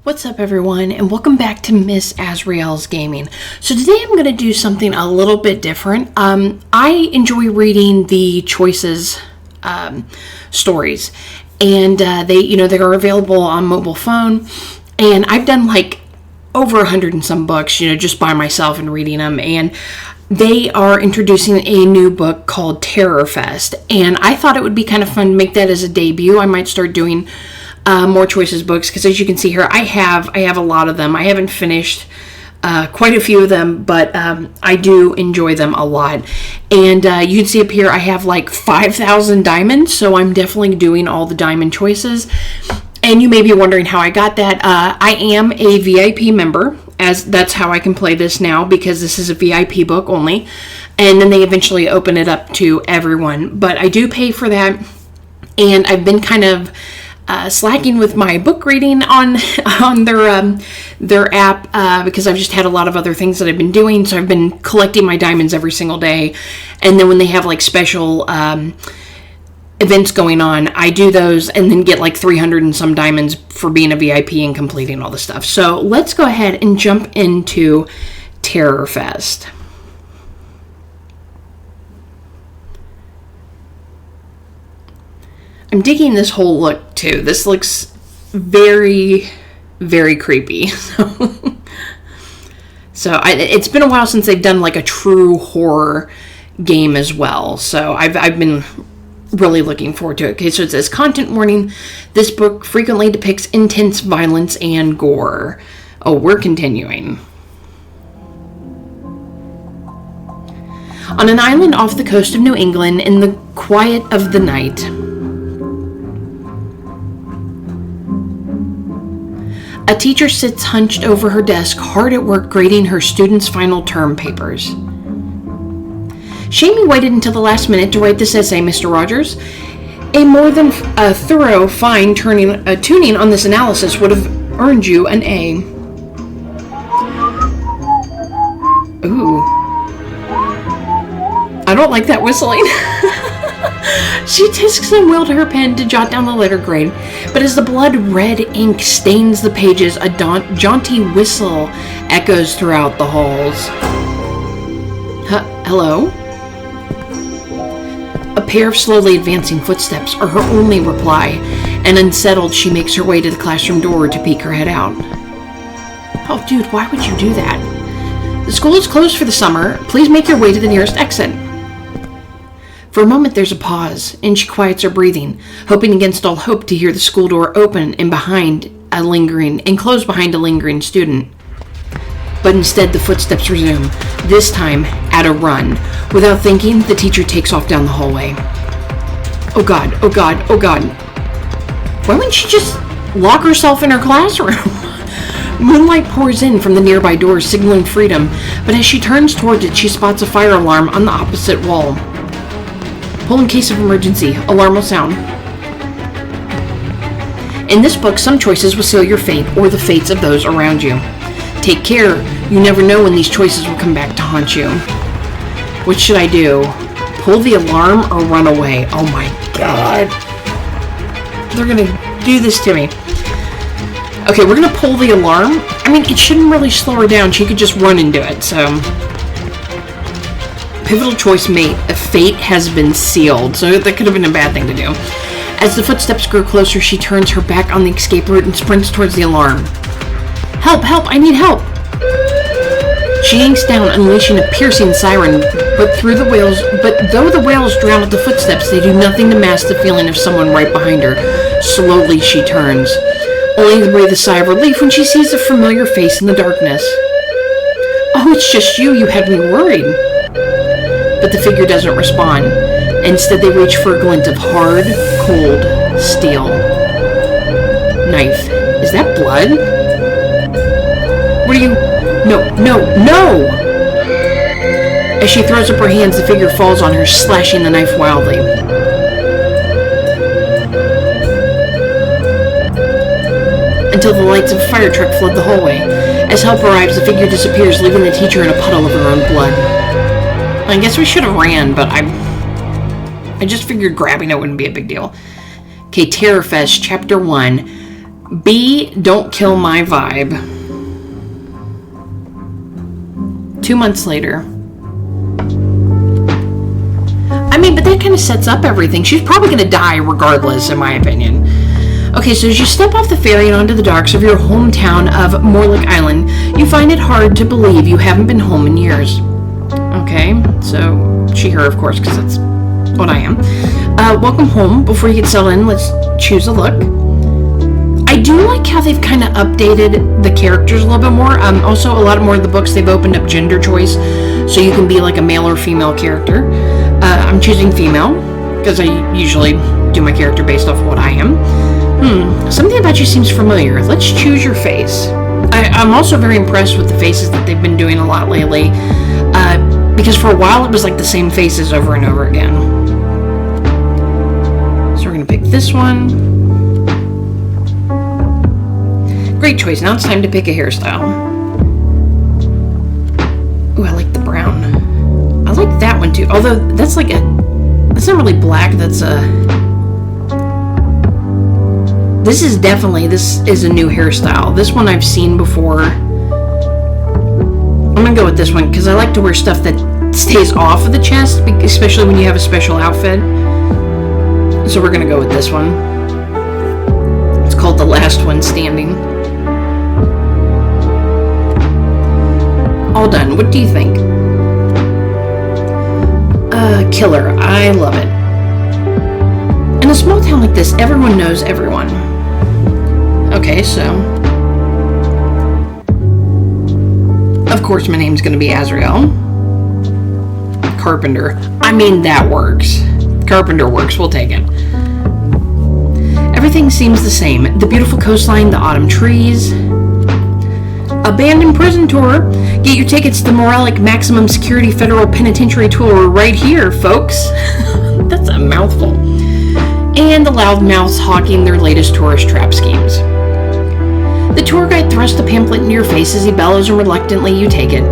What's up, everyone, and welcome back to Miss Azrael's Gaming. So today I'm going to do something a little bit different. I enjoy reading the Choices stories, and they are available on mobile phone. And I've done like over 100 and some books, just by myself and reading them. And they are introducing a new book called TerrorFest, and I thought it would be kind of fun to make that as a debut. I might start doing more Choices books, because as you can see here, I have a lot of them. I haven't finished quite a few of them, but I do enjoy them a lot. And you can see up here I have like 5,000 diamonds, so I'm definitely doing all the diamond choices. And you may be wondering how I got that. I am a VIP member, as that's how I can play this now, because this is a VIP book only, and then they eventually open it up to everyone. But I do pay for that, and I've been kind of slacking with my book reading on their app because I've just had a lot of other things that I've been doing. So I've been collecting my diamonds every single day, and then when they have like special events going on, I do those and then get like 300 and some diamonds for being a VIP and completing all the stuff. So let's go ahead and jump into TerrorFest. I'm digging this whole look too. This looks very, very creepy. It's been a while since they've done like a true horror game as well. So I've been really looking forward to it. Okay, so it says, content warning, this book frequently depicts intense violence and gore. Oh, we're continuing. On an island off the coast of New England, in the quiet of the night, a teacher sits hunched over her desk, hard at work grading her students' final term papers. Shamey waited until the last minute to write this essay, Mr. Rogers. A more than thorough, fine tuning on this analysis would have earned you an A. Ooh. I don't like that whistling. She tisks and willed her pen to jot down the letter grade, but as the blood-red ink stains the pages, a jaunty whistle echoes throughout the halls. Hello? A pair of slowly advancing footsteps are her only reply, and unsettled, she makes her way to the classroom door to peek her head out. Oh, dude, why would you do that? The school is closed for the summer. Please make your way to the nearest exit. For a moment there's a pause, and she quiets her breathing, hoping against all hope to hear the school door open and close behind a lingering student. But instead the footsteps resume, this time at a run. Without thinking, the teacher takes off down the hallway. Oh God, oh God, oh God. Why wouldn't she just lock herself in her classroom? Moonlight pours in from the nearby door, signaling freedom, but as she turns towards it, she spots a fire alarm on the opposite wall. Pull in case of emergency. Alarm will sound. In this book, some choices will seal your fate or the fates of those around you. Take care. You never know when these choices will come back to haunt you. What should I do? Pull the alarm or run away? Oh my God. They're going to do this to me. Okay, we're going to pull the alarm. I mean, it shouldn't really slow her down. She could just run and do it, so... Pivotal choice mate. A fate has been sealed, so that could have been a bad thing to do. As the footsteps grow closer, she turns her back on the escape route and sprints towards the alarm. Help! Help! I need help! She yanks down, unleashing a piercing siren, but though the wails drown out the footsteps, they do nothing to mask the feeling of someone right behind her. Slowly she turns, only to breathe a sigh of relief when she sees a familiar face in the darkness. Oh, it's just you. You had me worried. But the figure doesn't respond. Instead, they reach for a glint of hard, cold steel. Knife. Is that blood? What are you... No, no, no! As she throws up her hands, the figure falls on her, slashing the knife wildly. Until the lights of a fire truck flood the hallway. As help arrives, the figure disappears, leaving the teacher in a puddle of her own blood. I guess we should have ran, but I just figured grabbing it wouldn't be a big deal. Okay, TerrorFest, Chapter 1. B, don't kill my vibe. 2 months later. I mean, but that kind of sets up everything. She's probably going to die regardless, in my opinion. Okay, so as you step off the ferry and onto the docks of your hometown of Morlick Island, you find it hard to believe you haven't been home in years. Okay, so she, her, of course, because that's what I am. Welcome home. Before you get settled in, let's choose a look. I do like how they've kind of updated the characters a little bit more. Also, a lot more of the books, they've opened up gender choice, so you can be like a male or female character. I'm choosing female, because I usually do my character based off of what I am. Something about you seems familiar. Let's choose your face. I'm also very impressed with the faces that they've been doing a lot lately, because for a while it was like the same faces over and over again. So we're going to pick this one. Great choice. Now it's time to pick a hairstyle. Ooh, I like the brown. I like that one too. Although that's like that's not really black. That's this is a new hairstyle. This one I've seen before. I'm gonna go with this one because I like to wear stuff that stays off of the chest, especially when you have a special outfit. So we're gonna go with this one. It's called The Last One Standing. All done. What do you think? Killer. I love it. In a small town like this, everyone knows everyone. Okay, so of course my name's gonna be Azrael. Carpenter. I mean, that works. Carpenter works. We'll take it. Everything seems the same. The beautiful coastline, the autumn trees. Abandoned prison tour. Get your tickets to the Morelic Maximum Security Federal Penitentiary tour right here, folks. That's a mouthful. And the loudmouths hawking their latest tourist trap schemes. The tour guide thrusts the pamphlet into your face as he bellows, and reluctantly you take it.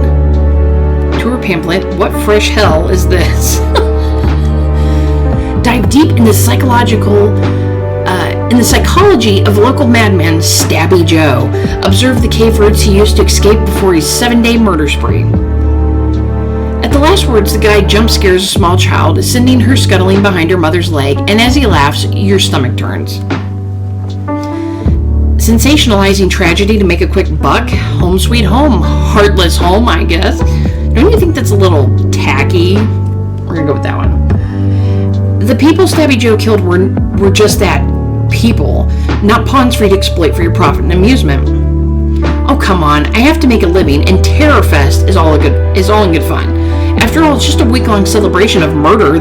Tour pamphlet? What fresh hell is this? Dive deep into in the psychology of local madman Stabby Joe. Observe the cave routes he used to escape before his 7-day murder spree. At the last words, the guy jump scares a small child, sending her scuttling behind her mother's leg, and as he laughs, your stomach turns. Sensationalizing tragedy to make a quick buck? Home sweet home. Heartless home, I guess. Don't you think that's a little tacky? We're gonna go with that one. The people Stabby Joe killed were just that, people, not pawns for you to exploit for your profit and amusement. Oh, come on, I have to make a living, and TerrorFest is all in good fun. After all, it's just a week-long celebration of the murder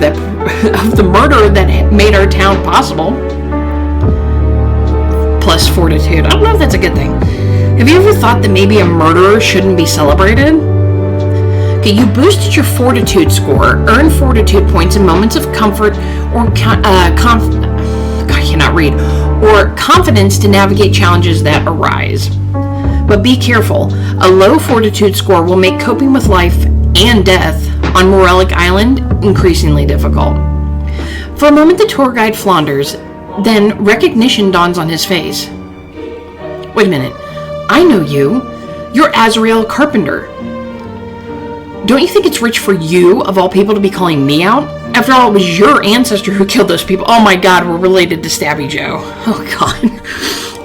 that made our town possible. Plus fortitude. I don't know if that's a good thing. Have you ever thought that maybe a murderer shouldn't be celebrated? Okay, you boosted your fortitude score. Earn fortitude points in moments of comfort or or confidence to navigate challenges that arise. But be careful. A low fortitude score will make coping with life and death on Morelic Island increasingly difficult. For a moment, the tour guide flounders. Then recognition dawns on his face. Wait a minute. I know you. You're Azrael Carpenter. Don't you think it's rich for you, of all people, to be calling me out? After all, it was your ancestor who killed those people. Oh my God, we're related to Stabby Joe. Oh God.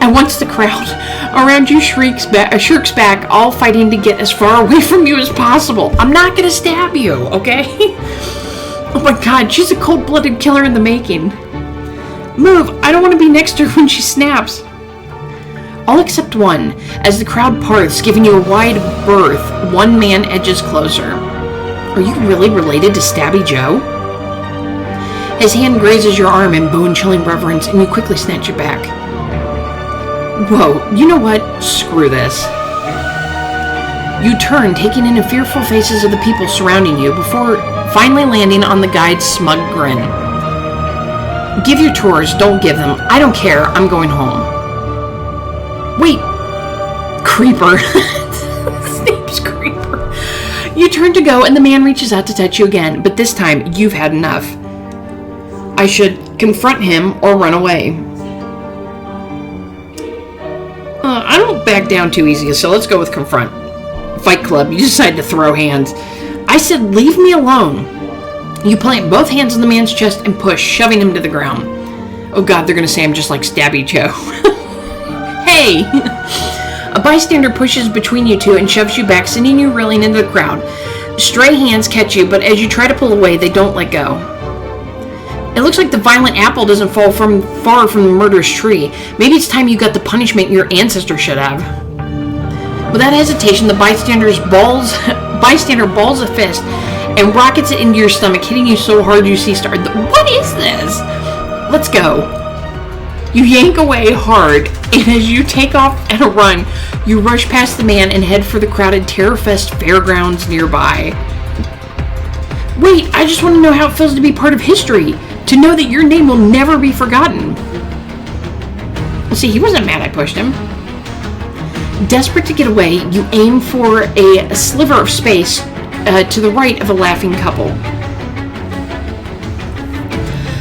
And once the crowd around you shirks back, all fighting to get as far away from you as possible. I'm not gonna stab you, okay? Oh my God, she's a cold-blooded killer in the making. Move, I don't want to be next to her when she snaps. All except one. As the crowd parts, giving you a wide berth, one man edges closer. Are you really related to Stabby Joe? His hand grazes your arm in bone-chilling reverence, and you quickly snatch it back. Whoa, you know what? Screw this. You turn, taking in the fearful faces of the people surrounding you, before finally landing on the guide's smug grin. Give your tours, don't give them. I don't care, I'm going home. Wait, creeper. His name's Creeper. You turn to go, and the man reaches out to touch you again, but this time, you've had enough. I should confront him or run away. I don't back down too easy, so let's go with confront. Fight Club, you decide to throw hands. I said, leave me alone. You plant both hands on the man's chest and push, shoving him to the ground. Oh God, they're going to say I'm just like Stabby Joe. Hey! A bystander pushes between you two and shoves you back, sending you reeling into the crowd. Stray hands catch you, but as you try to pull away, they don't let go. It looks like the violent apple doesn't fall far from the murderous tree. Maybe it's time you got the punishment your ancestor should have. Without hesitation, the bystander balls a fist and rockets it into your stomach, hitting you so hard you see stars. What is this? Let's go. You yank away hard, and as you take off at a run, you rush past the man and head for the crowded TerrorFest fairgrounds nearby. Wait, I just want to know how it feels to be part of history. To know that your name will never be forgotten. See, he wasn't mad I pushed him. Desperate to get away, you aim for a sliver of space to the right of a laughing couple.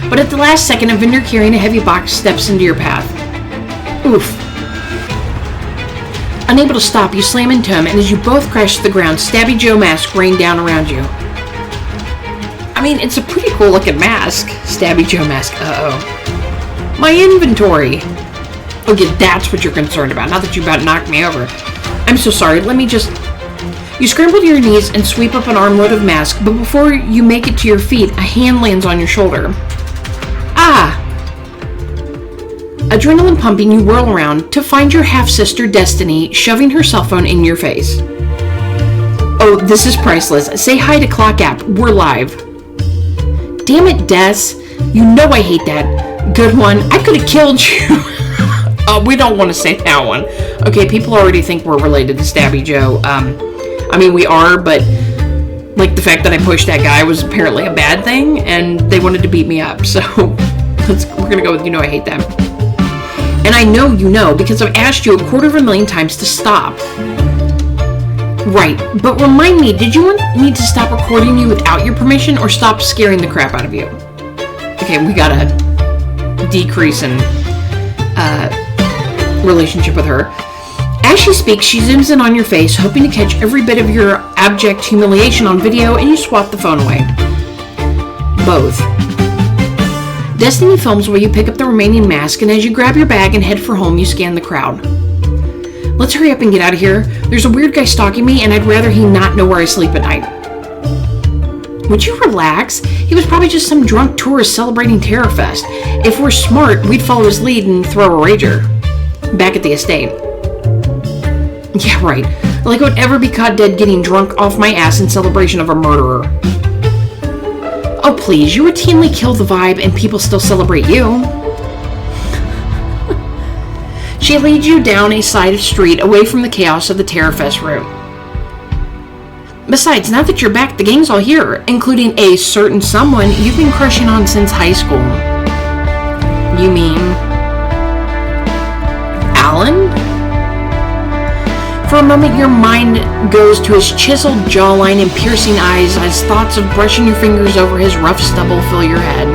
But at the last second, a vendor carrying a heavy box steps into your path. Oof. Unable to stop, you slam into him, and as you both crash to the ground, Stabby Joe mask rain down around you. I mean, it's a pretty cool looking mask. Stabby Joe mask. Uh-oh. My inventory. Okay, that's what you're concerned about. Not that you about knocked me over. I'm so sorry. Let me just... You scramble to your knees and sweep up an armload of mask, but before you make it to your feet, a hand lands on your shoulder. Ah! Adrenaline pumping, you whirl around to find your half-sister, Destiny, shoving her cell phone in your face. Oh, this is priceless. Say hi to Clock App. We're live. Damn it, Des. You know I hate that. Good one. I could have killed you. We don't want to say that one. Okay, people already think we're related to Stabby Joe. I mean, we are, but like the fact that I pushed that guy was apparently a bad thing, and they wanted to beat me up. So we're gonna go with I hate them. And I know you know because I've asked you 250,000 times to stop. Right, but remind me, did you want me to stop recording you without your permission or stop scaring the crap out of you? Okay, we got a decrease in relationship with her. As she speaks, she zooms in on your face, hoping to catch every bit of your abject humiliation on video, and you swat the phone away. Both. Destiny films while you pick up the remaining mask, and as you grab your bag and head for home, you scan the crowd. Let's hurry up and get out of here. There's a weird guy stalking me, and I'd rather he not know where I sleep at night. Would you relax? He was probably just some drunk tourist celebrating TerrorFest. If we're smart, we'd follow his lead and throw a rager. Back at the estate. Yeah, right. Like I would ever be caught dead getting drunk off my ass in celebration of a murderer. Oh, please. You routinely kill the vibe and people still celebrate you. She leads you down a side street away from the chaos of the TerrorFest route. Besides, now that you're back, the gang's all here, including a certain someone you've been crushing on since high school. You mean... Alan? For a moment, your mind goes to his chiseled jawline and piercing eyes as thoughts of brushing your fingers over his rough stubble fill your head.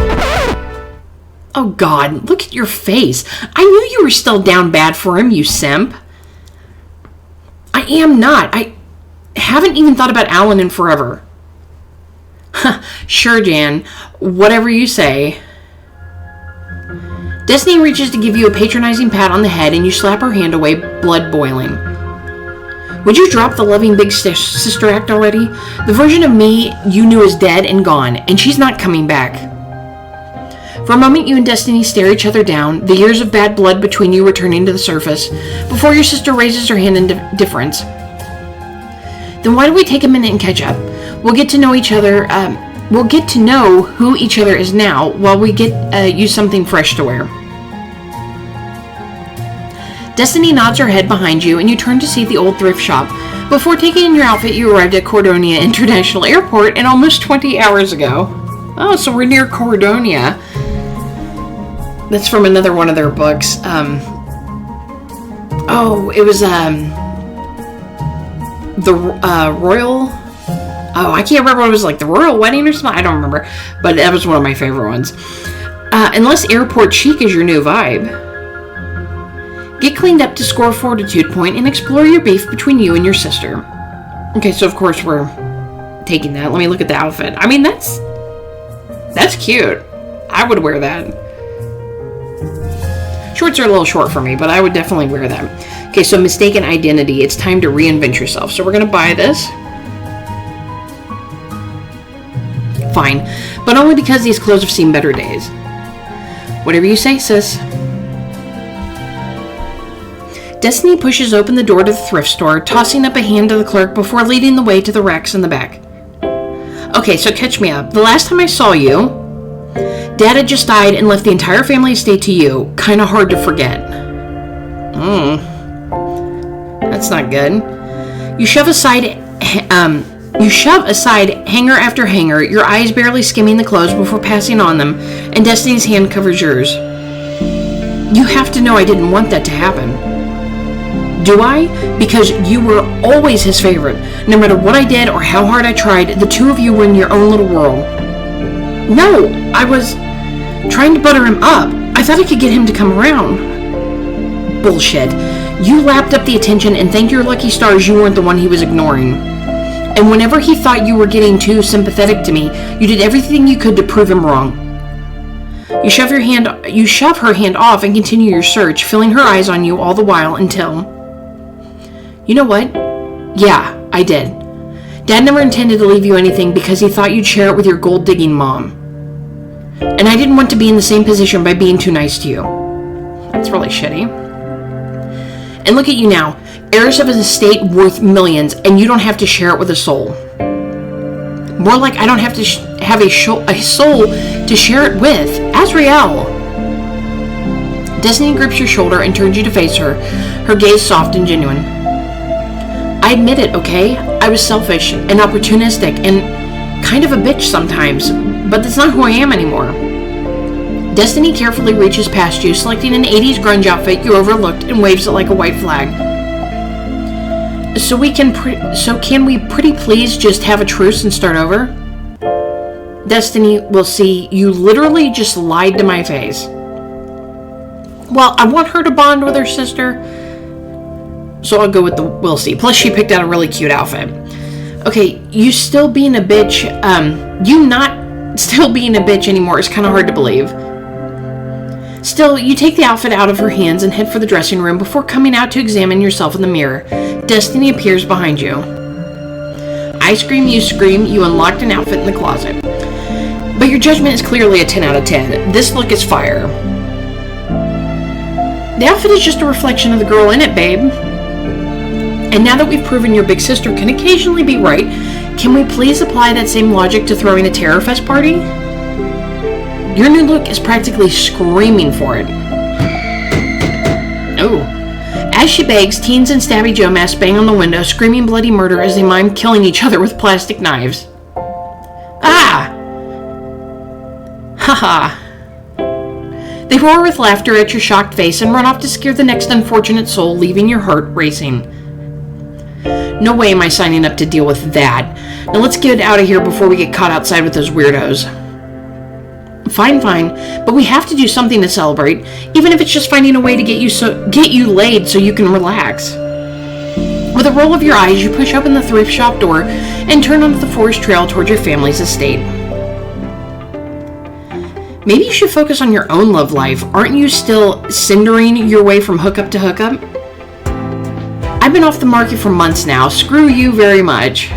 Oh God, look at your face. I knew you were still down bad for him, you simp. I am not. I haven't even thought about Alan in forever. Sure, Jan. Whatever you say. Destiny reaches to give you a patronizing pat on the head and you slap her hand away, blood boiling. Would you drop the loving big sister act already? The version of me you knew is dead and gone, and she's not coming back. For a moment, you and Destiny stare each other down, the years of bad blood between you returning to the surface, before your sister raises her hand in deference. Then why don't we take a minute and catch up? We'll get to know each other, we'll get to know who each other is now, while we get you something fresh to wear. Destiny nods her head behind you, and you turn to see the old thrift shop. Before taking in your outfit, you arrived at Cordonia International Airport, and almost 20 hours ago. Oh, so we're near Cordonia. That's from another one of their books. It was, the Royal... Oh, I can't remember what it was like. The Royal Wedding or something? I don't remember. But that was one of my favorite ones. Unless airport chic is your new vibe. Get cleaned up to score a fortitude point and explore your beef between you and your sister. Okay, so of course we're taking that. Let me look at the outfit. I mean, that's cute. I would wear that. Shorts are a little short for me, but I would definitely wear them. Okay, so mistaken identity. It's time to reinvent yourself. So we're going to buy this. Fine, but only because these clothes have seen better days. Whatever you say, sis. Destiny pushes open the door to the thrift store, tossing up a hand to the clerk before leading the way to the racks in the back. Okay, so catch me up. The last time I saw you, Dad had just died and left the entire family estate to you. Kind of hard to forget. That's not good. You shove aside hanger after hanger, your eyes barely skimming the clothes before passing on them, and Destiny's hand covers yours. You have to know I didn't want that to happen. Do I? Because you were always his favorite. No matter what I did or how hard I tried, the two of you were in your own little world. No, I was trying to butter him up. I thought I could get him to come around. Bullshit. You lapped up the attention and thank your lucky stars you weren't the one he was ignoring. And whenever he thought you were getting too sympathetic to me, you did everything you could to prove him wrong. You shove her hand off and continue your search, filling her eyes on you all the while until... You know what? Yeah, I did. Dad never intended to leave you anything because he thought you'd share it with your gold-digging mom. And I didn't want to be in the same position by being too nice to you. That's really shitty. And look at you now, heiress of an estate worth millions, and you don't have to share it with a soul. More like I don't have to have a soul to share it with. Azrael! Destiny grips your shoulder and turns you to face her, her gaze soft and genuine. I admit it, okay? I was selfish and opportunistic and kind of a bitch sometimes, but that's not who I am anymore. Destiny carefully reaches past you, selecting an 80s grunge outfit you overlooked and waves it like a white flag. So can we pretty please just have a truce and start over? Destiny will see you literally just lied to my face. Well, I want her to bond with her sister, so I'll go with the we'll see. Plus, she picked out a really cute outfit. Okay, you still being a bitch, you not still being a bitch anymore is kind of hard to believe. Still, you take the outfit out of her hands and head for the dressing room before coming out to examine yourself in the mirror. Destiny appears behind you. I scream, you unlocked an outfit in the closet. But your judgment is clearly a 10 out of 10. This look is fire. The outfit is just a reflection of the girl in it, babe. And now that we've proven your big sister can occasionally be right, can we please apply that same logic to throwing a TerrorFest party? Your new look is practically screaming for it. Oh. As she begs, teens in Stabby Joe masks bang on the window, screaming bloody murder as they mime killing each other with plastic knives. Ah! Haha. They roar with laughter at your shocked face and run off to scare the next unfortunate soul, leaving your heart racing. No way am I signing up to deal with that. Now let's get out of here before we get caught outside with those weirdos. Fine, but we have to do something to celebrate, even if it's just finding a way to get you laid so you can relax. With a roll of your eyes, you push open the thrift shop door and turn onto the forest trail toward your family's estate. Maybe you should focus on your own love life. Aren't you still cindering your way from hookup to hookup? I've been off the market for months now. Screw you very much.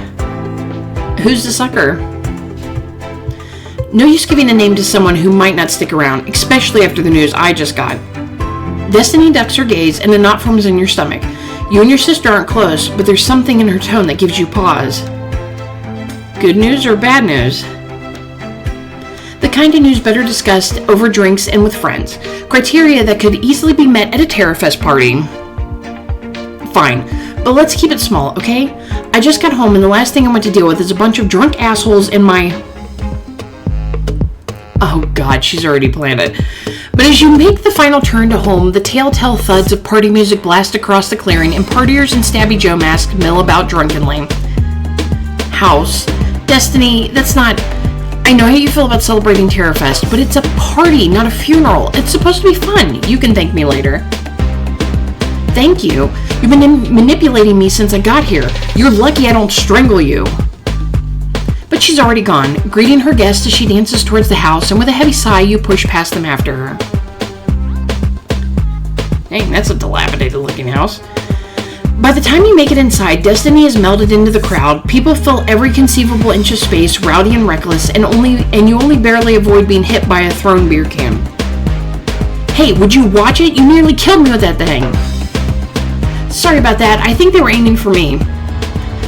Who's the sucker? No use giving a name to someone who might not stick around, especially after the news I just got. Destiny ducks her gaze and a knot forms in your stomach. You and your sister aren't close, but there's something in her tone that gives you pause. Good news or bad news? The kind of news better discussed over drinks and with friends. Criteria that could easily be met at a TerrorFest party. Fine, but let's keep it small, okay? I just got home and the last thing I want to deal with is a bunch of drunk assholes in my... Oh god, she's already planned it. But as you make the final turn to home, the telltale thuds of party music blast across the clearing and partiers in Stabby Joe masks mill about drunkenly. House. Destiny, that's not... I know how you feel about celebrating TerrorFest, but it's a party, not a funeral. It's supposed to be fun. You can thank me later. Thank you. You've been manipulating me since I got here. You're lucky I don't strangle you. But she's already gone, greeting her guests as she dances towards the house, and with a heavy sigh, you push past them after her. Dang, that's a dilapidated-looking house. By the time you make it inside, Destiny is melded into the crowd. People fill every conceivable inch of space, rowdy and reckless, and you only barely avoid being hit by a thrown beer can. Hey, would you watch it? You nearly killed me with that thing. Sorry about that. I think they were aiming for me.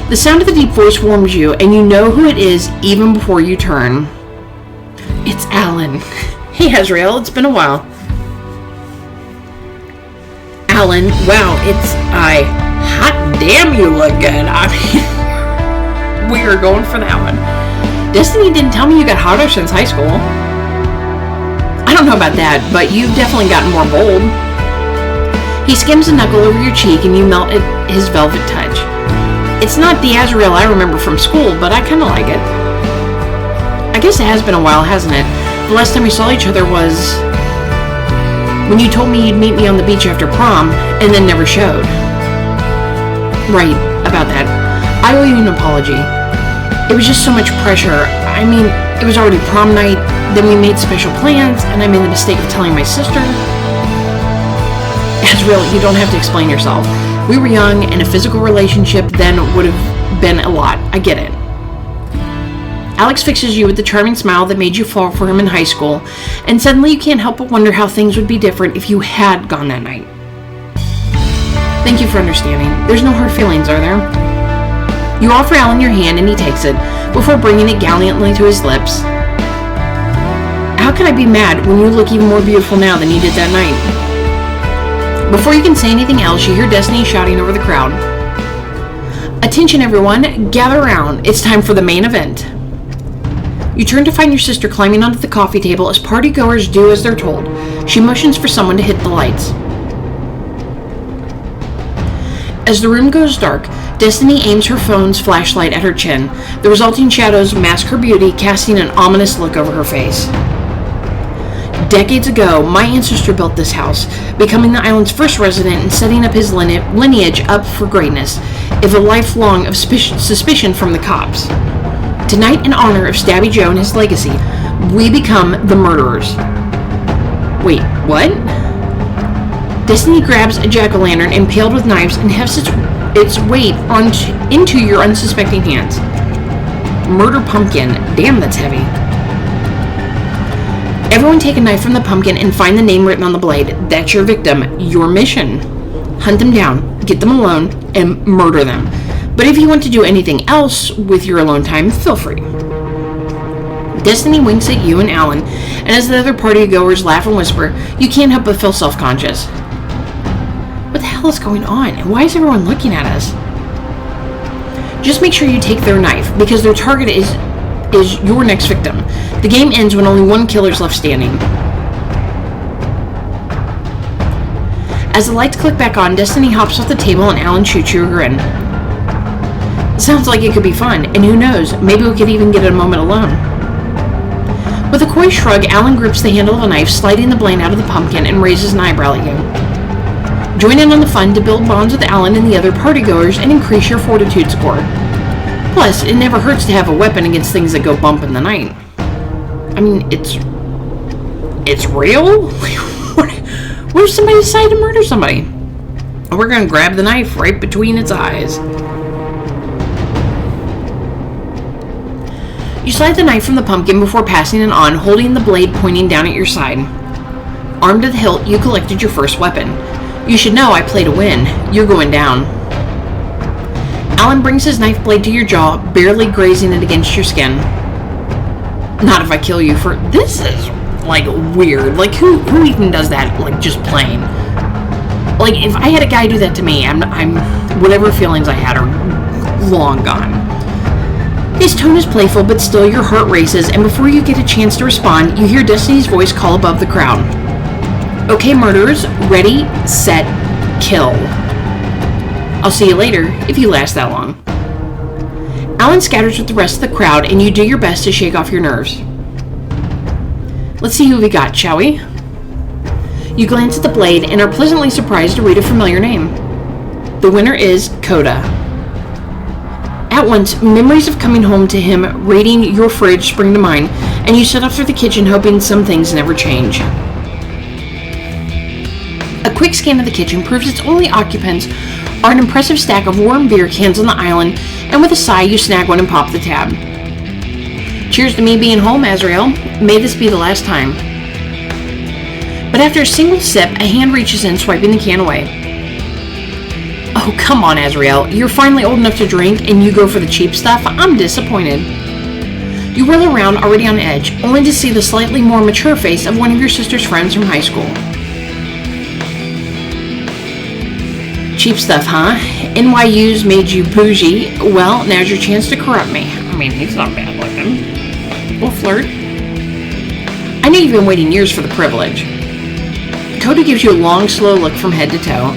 The sound of the deep voice warms you, and you know who it is even before you turn. It's Alan. Hey, Azrael. It's been a while. Alan, wow, hot damn, you look good. I mean, we are going for that one. Destiny didn't tell me you got hotter since high school. I don't know about that, but you've definitely gotten more bold. He skims a knuckle over your cheek and you melt at his velvet touch. It's not the Azrael I remember from school, but I kind of like it. I guess it has been a while, hasn't it? The last time we saw each other was when you told me you'd meet me on the beach after prom and then never showed. Right, about that. I owe you an apology. It was just so much pressure. I mean, it was already prom night, then we made special plans, and I made the mistake of telling my sister. Azrael, you don't have to explain yourself. We were young, and a physical relationship then would have been a lot. I get it. Alex fixes you with the charming smile that made you fall for him in high school, and suddenly you can't help but wonder how things would be different if you had gone that night. Thank you for understanding. There's no hard feelings, are there? You offer Alan your hand, and he takes it, before bringing it gallantly to his lips. How can I be mad when you look even more beautiful now than you did that night? Before you can say anything else, you hear Destiny shouting over the crowd. Attention everyone, gather around. It's time for the main event. You turn to find your sister climbing onto the coffee table as partygoers do as they're told. She motions for someone to hit the lights. As the room goes dark, Destiny aims her phone's flashlight at her chin. The resulting shadows mask her beauty, casting an ominous look over her face. Decades ago, my ancestor built this house, becoming the island's first resident and setting up his lineage up for greatness, if a lifelong of suspicion from the cops. Tonight, in honor of Stabby Joe and his legacy, we become the murderers. Wait, what? Destiny grabs a jack-o'-lantern impaled with knives and hefts its weight into your unsuspecting hands. Murder pumpkin. Damn, that's heavy. Everyone take a knife from the pumpkin and find the name written on the blade. That's your victim. Your mission. Hunt them down, get them alone, and murder them. But if you want to do anything else with your alone time, feel free. Destiny winks at you and Alan, and as the other partygoers laugh and whisper, you can't help but feel self-conscious. What the hell is going on, and why is everyone looking at us? Just make sure you take their knife, because their target is your next victim. The game ends when only one killer's left standing. As the lights click back on, Destiny hops off the table and Alan shoots you a grin. Sounds like it could be fun, and who knows, maybe we could even get a moment alone. With a coy shrug, Alan grips the handle of a knife, sliding the blade out of the pumpkin, and raises an eyebrow at you. Join in on the fun to build bonds with Alan and the other partygoers and increase your fortitude score. Plus, it never hurts to have a weapon against things that go bump in the night. I mean, it's real? What if somebody decided to murder somebody? We're gonna grab the knife right between its eyes. You slide the knife from the pumpkin before passing it on, holding the blade pointing down at your side. Armed to the hilt, you collected your first weapon. You should know I play to win. You're going down. Alan brings his knife blade to your jaw, barely grazing it against your skin. Not if I kill you for... This is, like, weird. Like, who even does that, like, just plain? Like, if I had a guy do that to me, I'm whatever feelings I had are long gone. His tone is playful, but still your heart races, and before you get a chance to respond, you hear Destiny's voice call above the crowd. Okay, murderers, ready, set, kill. I'll see you later, if you last that long. Alan scatters with the rest of the crowd, and you do your best to shake off your nerves. Let's see who we got, shall we? You glance at the blade and are pleasantly surprised to read a familiar name. The winner is Coda. At once, memories of coming home to him raiding your fridge spring to mind, and you set off through the kitchen hoping some things never change. A quick scan of the kitchen proves its only occupants are an impressive stack of warm beer cans on the island, and with a sigh, you snag one and pop the tab. Cheers to me being home, Azrael. May this be the last time. But after a single sip, a hand reaches in, swiping the can away. Oh, come on, Azrael. You're finally old enough to drink, and you go for the cheap stuff? I'm disappointed. You whirl around, already on edge, only to see the slightly more mature face of one of your sister's friends from high school. Cheap stuff, huh? NYU's made you bougie. Well, now's your chance to corrupt me. I mean, he's not bad looking. We'll flirt. I know you've been waiting years for the privilege. Coda gives you a long, slow look from head to toe.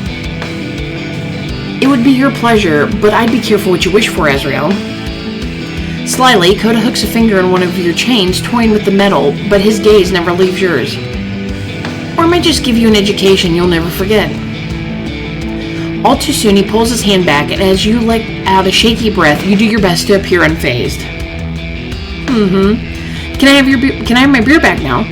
It would be your pleasure, but I'd be careful what you wish for, Azrael. Slyly, Coda hooks a finger in one of your chains, toying with the metal, but his gaze never leaves yours. Or I might just give you an education you'll never forget. All too soon, he pulls his hand back, and as you let out a shaky breath, you do your best to appear unfazed. Can I have my beer back now?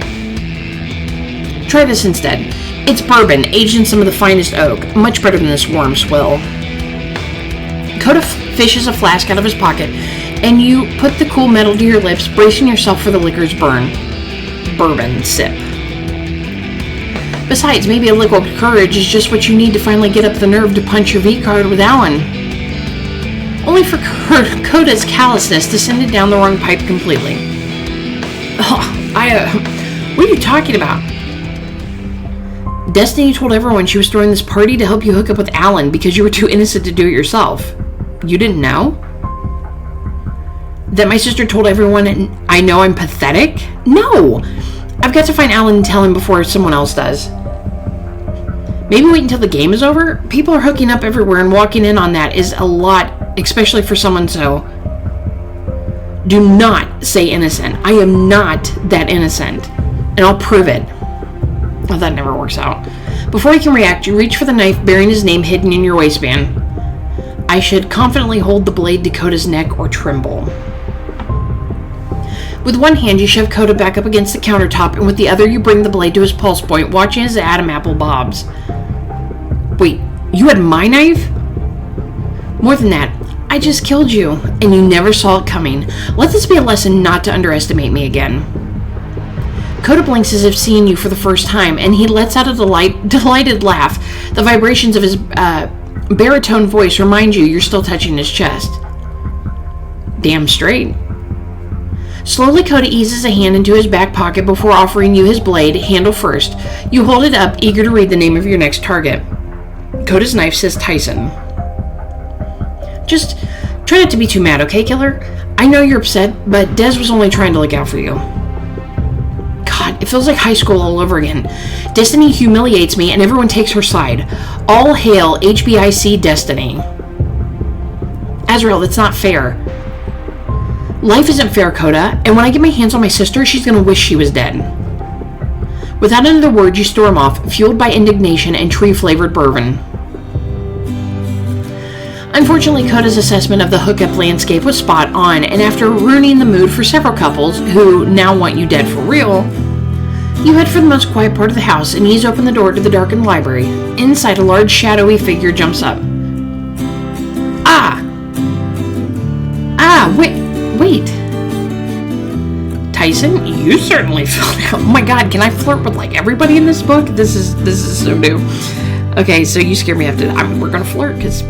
Try this instead. It's bourbon, aged in some of the finest oak. Much better than this warm swill. Coda fishes a flask out of his pocket, and you put the cool metal to your lips, bracing yourself for the liquor's burn. Bourbon sip. Besides, maybe a little courage is just what you need to finally get up the nerve to punch your V-card with Alan. Only for Coda's callousness descended down the wrong pipe completely. What are you talking about? Destiny told everyone she was throwing this party to help you hook up with Alan because you were too innocent to do it yourself. You didn't know? That my sister told everyone I know I'm pathetic? No! I've got to find Alan and tell him before someone else does. Maybe wait until the game is over? People are hooking up everywhere, and walking in on that is a lot, especially for someone so... Do not say innocent. I am not that innocent. And I'll prove it. Well, that never works out. Before he can react, you reach for the knife bearing his name hidden in your waistband. I should confidently hold the blade to Coda's neck or tremble. With one hand, you shove Coda back up against the countertop, and with the other, you bring the blade to his pulse point, watching as the Adam apple bobs. Wait, you had my knife? More than that, I just killed you, and you never saw it coming. Let this be a lesson not to underestimate me again. Coda blinks as if seeing you for the first time, and he lets out a delighted laugh. The vibrations of his baritone voice remind you you're still touching his chest. Damn straight. Slowly, Coda eases a hand into his back pocket before offering you his blade, handle first. You hold it up, eager to read the name of your next target. Coda's knife says Tyson. Just try not to be too mad, okay, killer? I know you're upset, but Des was only trying to look out for you. God, it feels like high school all over again. Destiny humiliates me, and everyone takes her side. All hail HBIC Destiny. Azrael, that's not fair. Life isn't fair, Coda, and when I get my hands on my sister, she's going to wish she was dead. Without another word, you storm off, fueled by indignation and tree-flavored bourbon. Unfortunately, Coda's assessment of the hookup landscape was spot on, and after ruining the mood for several couples who now want you dead for real, you head for the most quiet part of the house and ease open the door to the darkened library. Inside, a large, shadowy figure jumps up. Wait. Tyson, you certainly filled out. Oh my god, can I flirt with like everybody in this book? This is so new. Okay, so you scare me after that. I mean, we're gonna flirt because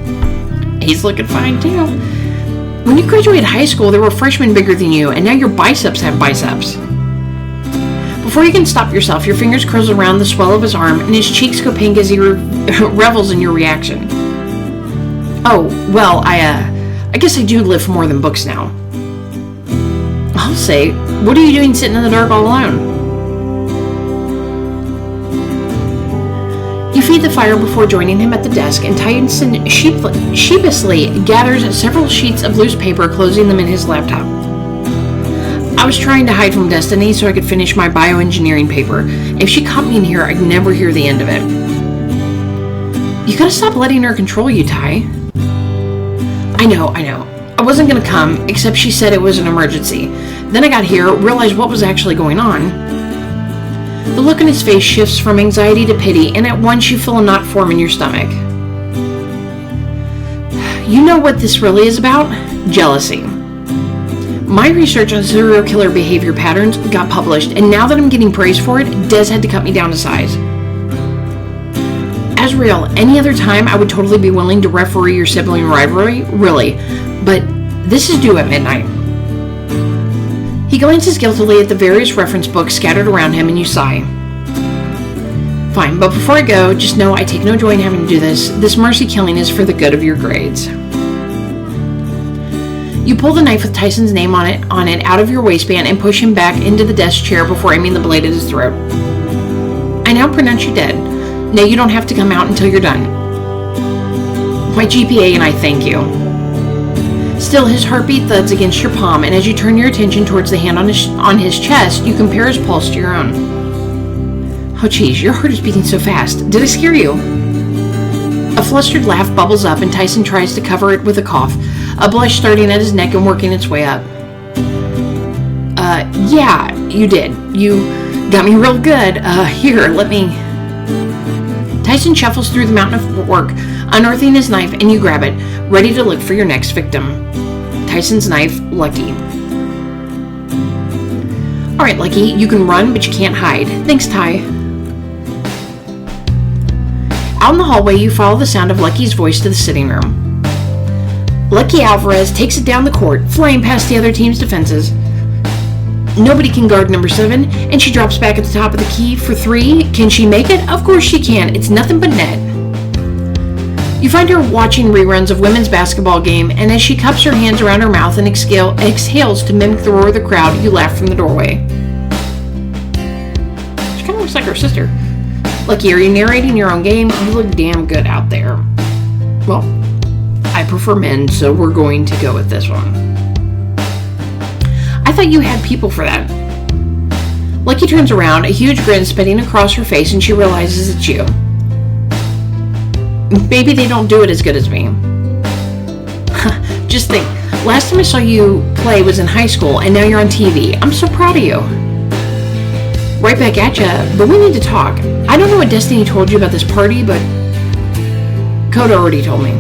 he's looking fine too. When you graduated high school, there were freshmen bigger than you, and now your biceps have biceps. Before you can stop yourself, your fingers curls around the swell of his arm, and his cheeks go pink as he revels in your reaction. Oh, well, I guess I do live for more than books now. I'll say, what are you doing sitting in the dark all alone? You feed the fire before joining him at the desk, and Tyson sheepishly gathers several sheets of loose paper, closing them in his laptop. I was trying to hide from Destiny so I could finish my bioengineering paper. If she caught me in here, I'd never hear the end of it. You gotta stop letting her control you, Ty. I know. I wasn't gonna come, except she said it was an emergency. Then I got here, realized what was actually going on. The look on his face shifts from anxiety to pity, and at once you feel a knot form in your stomach. You know what this really is about? Jealousy. My research on serial killer behavior patterns got published, and now that I'm getting praise for it, Des had to cut me down to size. Azrael, any other time I would totally be willing to referee your sibling rivalry, really, but this is due at midnight. He glances guiltily at the various reference books scattered around him, and you sigh. Fine, but before I go, just know I take no joy in having to do this. This mercy killing is for the good of your grades. You pull the knife with Tyson's name on it out of your waistband and push him back into the desk chair before aiming the blade at his throat. I now pronounce you dead. No, you don't have to come out until you're done. My GPA and I thank you. Still, his heartbeat thuds against your palm, and as you turn your attention towards the hand on his chest, you compare his pulse to your own. Oh geez, your heart is beating so fast. Did I scare you? A flustered laugh bubbles up, and Tyson tries to cover it with a cough, a blush starting at his neck and working its way up. Yeah, you did. You got me real good. Here, let me... Tyson shuffles through the mountain of work, unearthing his knife, and you grab it, ready to look for your next victim. Tyson's knife, Lucky. Alright, Lucky, you can run, but you can't hide. Thanks, Ty. Out in the hallway, you follow the sound of Lucky's voice to the sitting room. Lucky Alvarez takes it down the court, flying past the other team's defenses. Nobody can guard number 7, and she drops back at the top of the key for 3. Can she make it? Of course she can. It's nothing but net. You find her watching reruns of women's basketball game, and as she cups her hands around her mouth and exhales to mimic the roar of the crowd, you laugh from the doorway. She kind of looks like her sister. Lucky, are you narrating your own game? You look damn good out there. Well, I prefer men, so we're going to go with this one. I thought you had people for that. Lucky turns around, a huge grin spinning across her face, and she realizes it's you. Maybe they don't do it as good as me. Just think, last time I saw you play was in high school, and now you're on TV. I'm so proud of you. Right back at ya, but we need to talk. I don't know what Destiny told you about this party, but Coda already told me.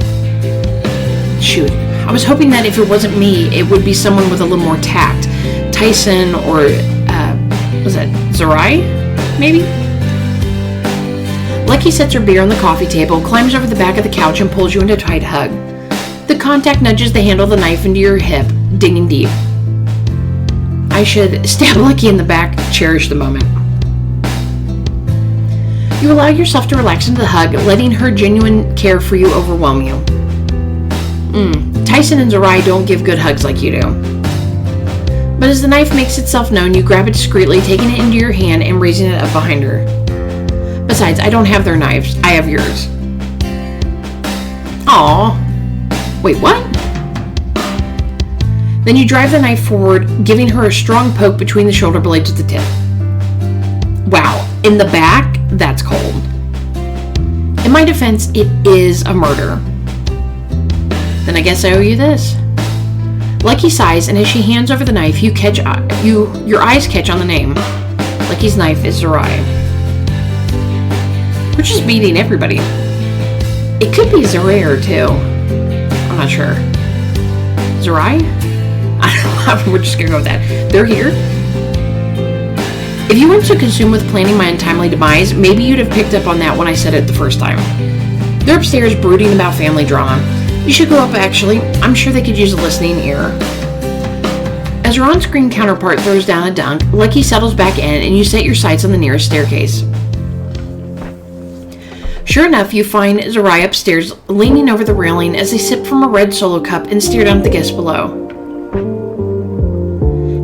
Shoot, I was hoping that if it wasn't me, it would be someone with a little more tact. Tyson or, was that Zerai? Maybe? Lucky sets her beer on the coffee table, climbs over the back of the couch, and pulls you into a tight hug. The contact nudges the handle of the knife into your hip, digging deep. I should stab Lucky in the back, cherish the moment. You allow yourself to relax into the hug, letting her genuine care for you overwhelm you. Tyson and Zerai don't give good hugs like you do. But as the knife makes itself known, you grab it discreetly, taking it into your hand and raising it up behind her. Besides, I don't have their knives. I have yours. Aww. Wait, what? Then you drive the knife forward, giving her a strong poke between the shoulder blades at the tip. Wow, in the back? That's cold. In my defense, it is a murder. Then I guess I owe you this. Lucky sighs, and as she hands over the knife, your eyes catch on the name. Lucky's knife is Zerai. We're just beating everybody. It could be Zerair too. I'm not sure. Zerai? I don't know. We're just gonna go with that. They're here. If you weren't so consumed with planning my untimely demise, maybe you'd have picked up on that when I said it the first time. They're upstairs brooding about family drama. You should go up, actually. I'm sure they could use a listening ear. As her on-screen counterpart throws down a dunk, Lucky settles back in, and you set your sights on the nearest staircase. Sure enough, you find Zerai upstairs, leaning over the railing as they sip from a red Solo cup and stare down at the guests below.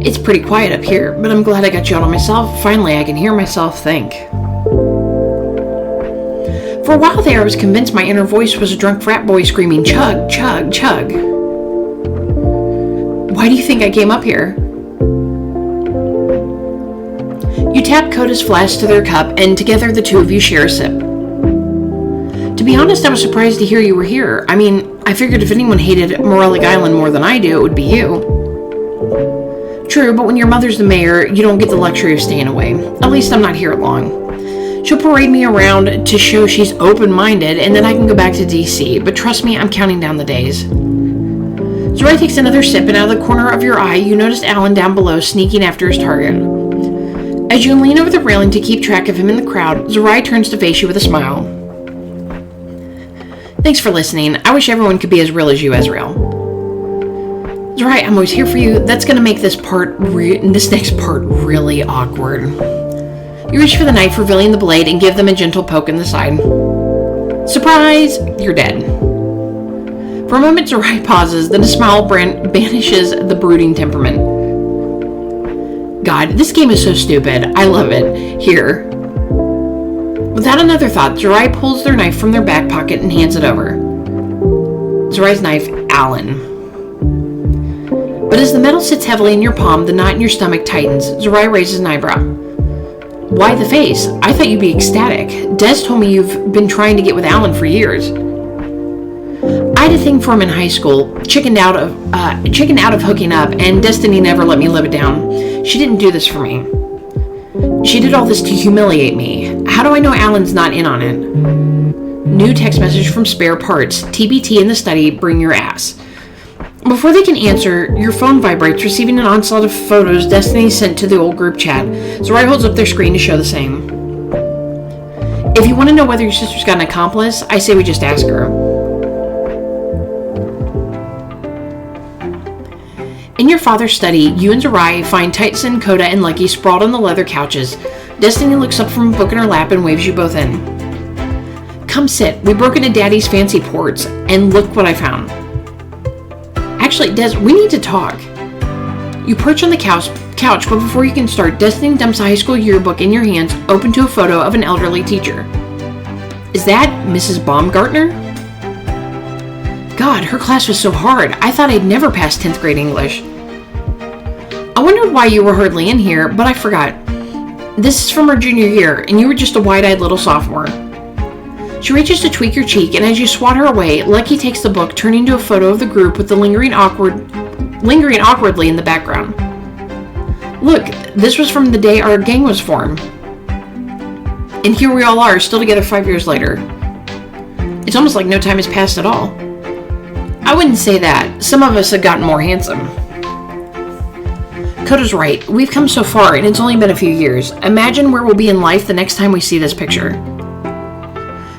It's pretty quiet up here, but I'm glad I got you out on myself. Finally, I can hear myself think. For a while there, I was convinced my inner voice was a drunk frat boy screaming, chug, chug, chug. Why do you think I came up here? You tap Coda's flask to their cup, and together the two of you share a sip. To be honest, I was surprised to hear you were here. I mean, I figured if anyone hated Morellic Island more than I do, it would be you. True, but when your mother's the mayor, you don't get the luxury of staying away. At least I'm not here long. She'll parade me around to show she's open-minded, and then I can go back to DC. But trust me, I'm counting down the days. Zorai takes another sip, and out of the corner of your eye, you notice Alan down below sneaking after his target. As you lean over the railing to keep track of him in the crowd, Zorai turns to face you with a smile. Thanks for listening. I wish everyone could be as real as you, Azrael. Zorai, I'm always here for you. That's going to make this next part really awkward. You reach for the knife, revealing the blade, and give them a gentle poke in the side. Surprise! You're dead. For a moment, Zorai pauses, then a smile banishes the brooding temperament. God, this game is so stupid. I love it. Here. Without another thought, Zorai pulls their knife from their back pocket and hands it over. Zorai's knife, Alan. But as the metal sits heavily in your palm, the knot in your stomach tightens. Zorai raises an eyebrow. Why the face? I thought you'd be ecstatic. Des told me you've been trying to get with Alan for years. I had a thing for him in high school, chickened out of hooking up, and Destiny never let me live it down. She didn't do this for me. She did all this to humiliate me. How do I know Alan's not in on it? New text message from Spare Parts. TBT in the study, bring your ass. Before they can answer, your phone vibrates, receiving an onslaught of photos Destiny sent to the old group chat. Zorai holds up their screen to show the same. If you want to know whether your sister's got an accomplice, I say we just ask her. In your father's study, you and Zorai find Tyson, Coda, and Lucky sprawled on the leather couches. Destiny looks up from a book in her lap and waves you both in. Come sit. We broke into Daddy's fancy ports, and look what I found. Actually, Des, we need to talk. You perch on the couch, but before you can start, Destiny dumps a high school yearbook in your hands, open to a photo of an elderly teacher. Is that Mrs. Baumgartner? God, her class was so hard. I thought I'd never pass 10th grade English. I wondered why you were hardly in here, but I forgot. This is from her junior year, and you were just a wide-eyed little sophomore. She reaches to tweak your cheek, and as you swat her away, Lucky takes the book, turning to a photo of the group with the lingering awkwardly in the background. Look, this was from the day our gang was formed. And here we all are, still together 5 years later. It's almost like no time has passed at all. I wouldn't say that. Some of us have gotten more handsome. Coda's right. We've come so far, and it's only been a few years. Imagine where we'll be in life the next time we see this picture.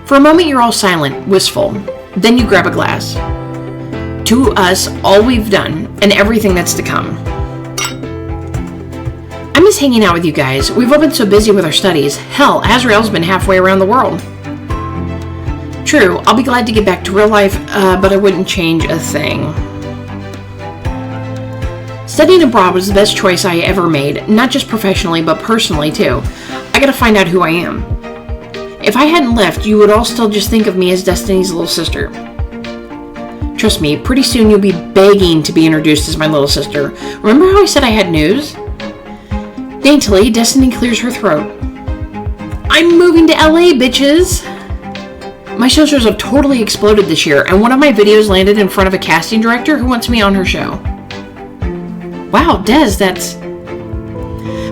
For a moment, you're all silent, wistful. Then you grab a glass. To us, all we've done, and everything that's to come. I miss hanging out with you guys. We've all been so busy with our studies. Hell, Azrael's been halfway around the world. True, I'll be glad to get back to real life, but I wouldn't change a thing. Studying abroad was the best choice I ever made, not just professionally, but personally, too. I gotta find out who I am. If I hadn't left, you would all still just think of me as Destiny's little sister. Trust me, pretty soon you'll be begging to be introduced as my little sister. Remember how I said I had news? Daintily, Destiny clears her throat. I'm moving to LA, bitches! My socials have totally exploded this year, and one of my videos landed in front of a casting director who wants me on her show. Wow, Des, that's...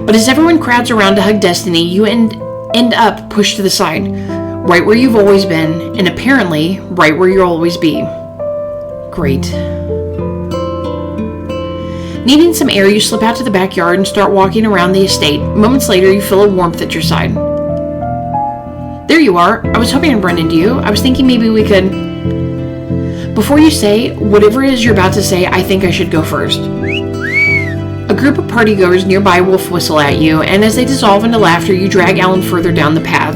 But as everyone crowds around to hug Destiny, you end up pushed to the side, right where you've always been, and apparently, right where you'll always be. Great. Needing some air, you slip out to the backyard and start walking around the estate. Moments later, you feel a warmth at your side. There you are. I was hoping I'd run into you. I was thinking maybe we could... Before you say whatever it is you're about to say, I think I should go first. A group of partygoers nearby wolf whistle at you, and as they dissolve into laughter, you drag Alan further down the path.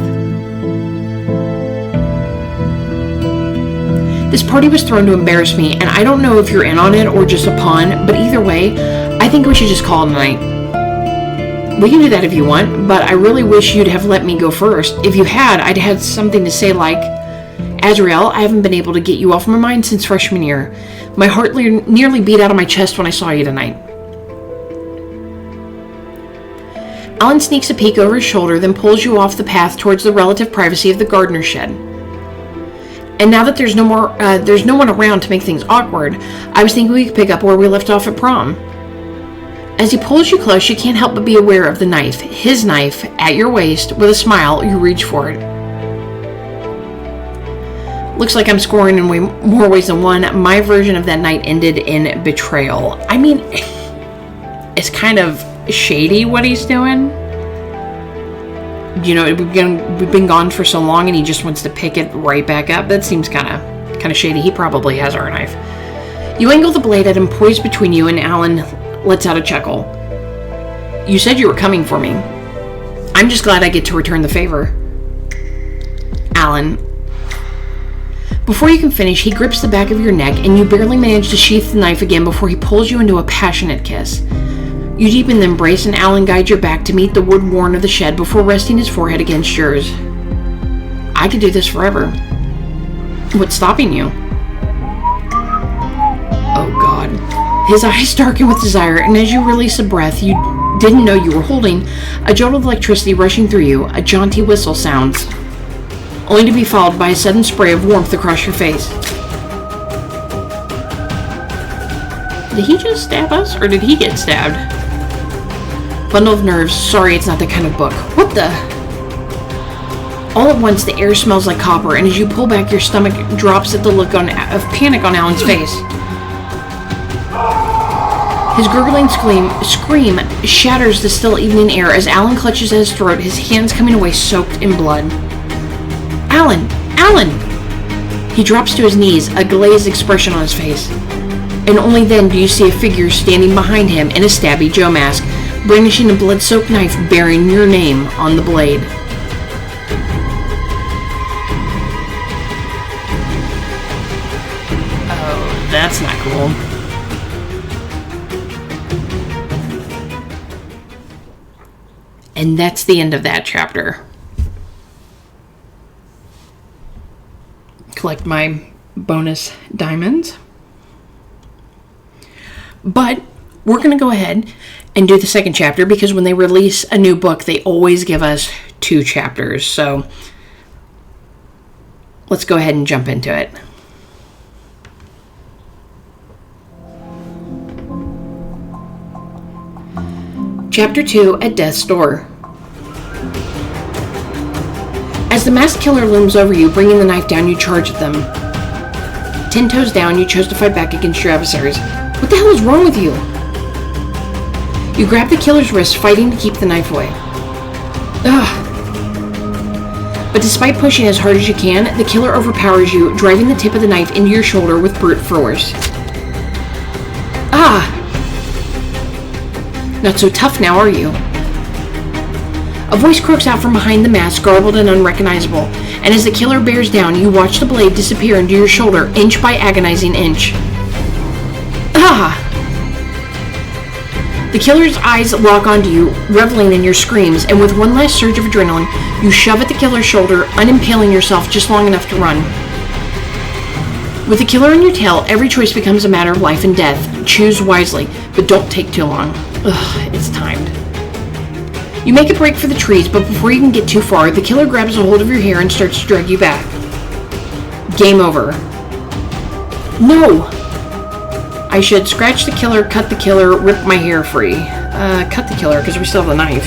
This party was thrown to embarrass me, and I don't know if you're in on it or just a pawn, but either way, I think we should just call it a night. We can do that if you want, but I really wish you'd have let me go first. If you had, I'd had something to say like, Azrael, I haven't been able to get you off my mind since freshman year. My heart nearly beat out of my chest when I saw you tonight. Alan sneaks a peek over his shoulder, then pulls you off the path towards the relative privacy of the gardener's shed. And now that there's no one around to make things awkward, I was thinking we could pick up where we left off at prom. As he pulls you close, you can't help but be aware of the knife, his knife, at your waist. With a smile, you reach for it. Looks like I'm scoring in more ways than one. My version of that night ended in betrayal. I mean, it's kind of shady what he's doing. You know, we've been gone for so long and he just wants to pick it right back up. That seems kind of shady. He probably has our knife. You angle the blade at him, poised between you, and Alan lets out a chuckle. You said you were coming for me. I'm just glad I get to return the favor. Alan. Before you can finish, he grips the back of your neck and you barely manage to sheath the knife again before he pulls you into a passionate kiss. You deepen the embrace and Alan guides your back to meet the wood worn of the shed before resting his forehead against yours. I could do this forever. What's stopping you? Oh God. His eyes darken with desire, and as you release a breath you didn't know you were holding, a jolt of electricity rushing through you, a jaunty whistle sounds, only to be followed by a sudden spray of warmth across your face. Did he just stab us, or did he get stabbed? Bundle of nerves. Sorry, it's not that kind of book. What the? All at once, the air smells like copper, and as you pull back, your stomach drops at the look of panic on Alan's face. His gurgling scream shatters the still evening air as Alan clutches at his throat, his hands coming away soaked in blood. Alan! Alan! He drops to his knees, a glazed expression on his face. And only then do you see a figure standing behind him in a Stabby Joe mask, brandishing a blood-soaked knife bearing your name on the blade. Oh, that's not cool. And that's the end of that chapter. Collect my bonus diamonds. But we're going to go ahead and do the second chapter because when they release a new book, they always give us 2 chapters. So let's go ahead and jump into it. Chapter 2, At Death's Door. As the masked killer looms over you, bringing the knife down, you charge at them. 10 toes down, you chose to fight back against your adversaries. What the hell is wrong with you? You grab the killer's wrist, fighting to keep the knife away. Ugh. But despite pushing as hard as you can, the killer overpowers you, driving the tip of the knife into your shoulder with brute force. Ah! Not so tough now, are you? A voice croaks out from behind the mask, garbled and unrecognizable, and as the killer bears down, you watch the blade disappear into your shoulder, inch by agonizing inch. Ah! The killer's eyes lock onto you, reveling in your screams, and with one last surge of adrenaline, you shove at the killer's shoulder, unimpaling yourself just long enough to run. With the killer on your tail, every choice becomes a matter of life and death. Choose wisely, but don't take too long. Ugh, it's timed. You make a break for the trees, but before you can get too far, the killer grabs a hold of your hair and starts to drag you back. Game over. No! I should scratch the killer, cut the killer, rip my hair free. Cut the killer, because we still have the knife.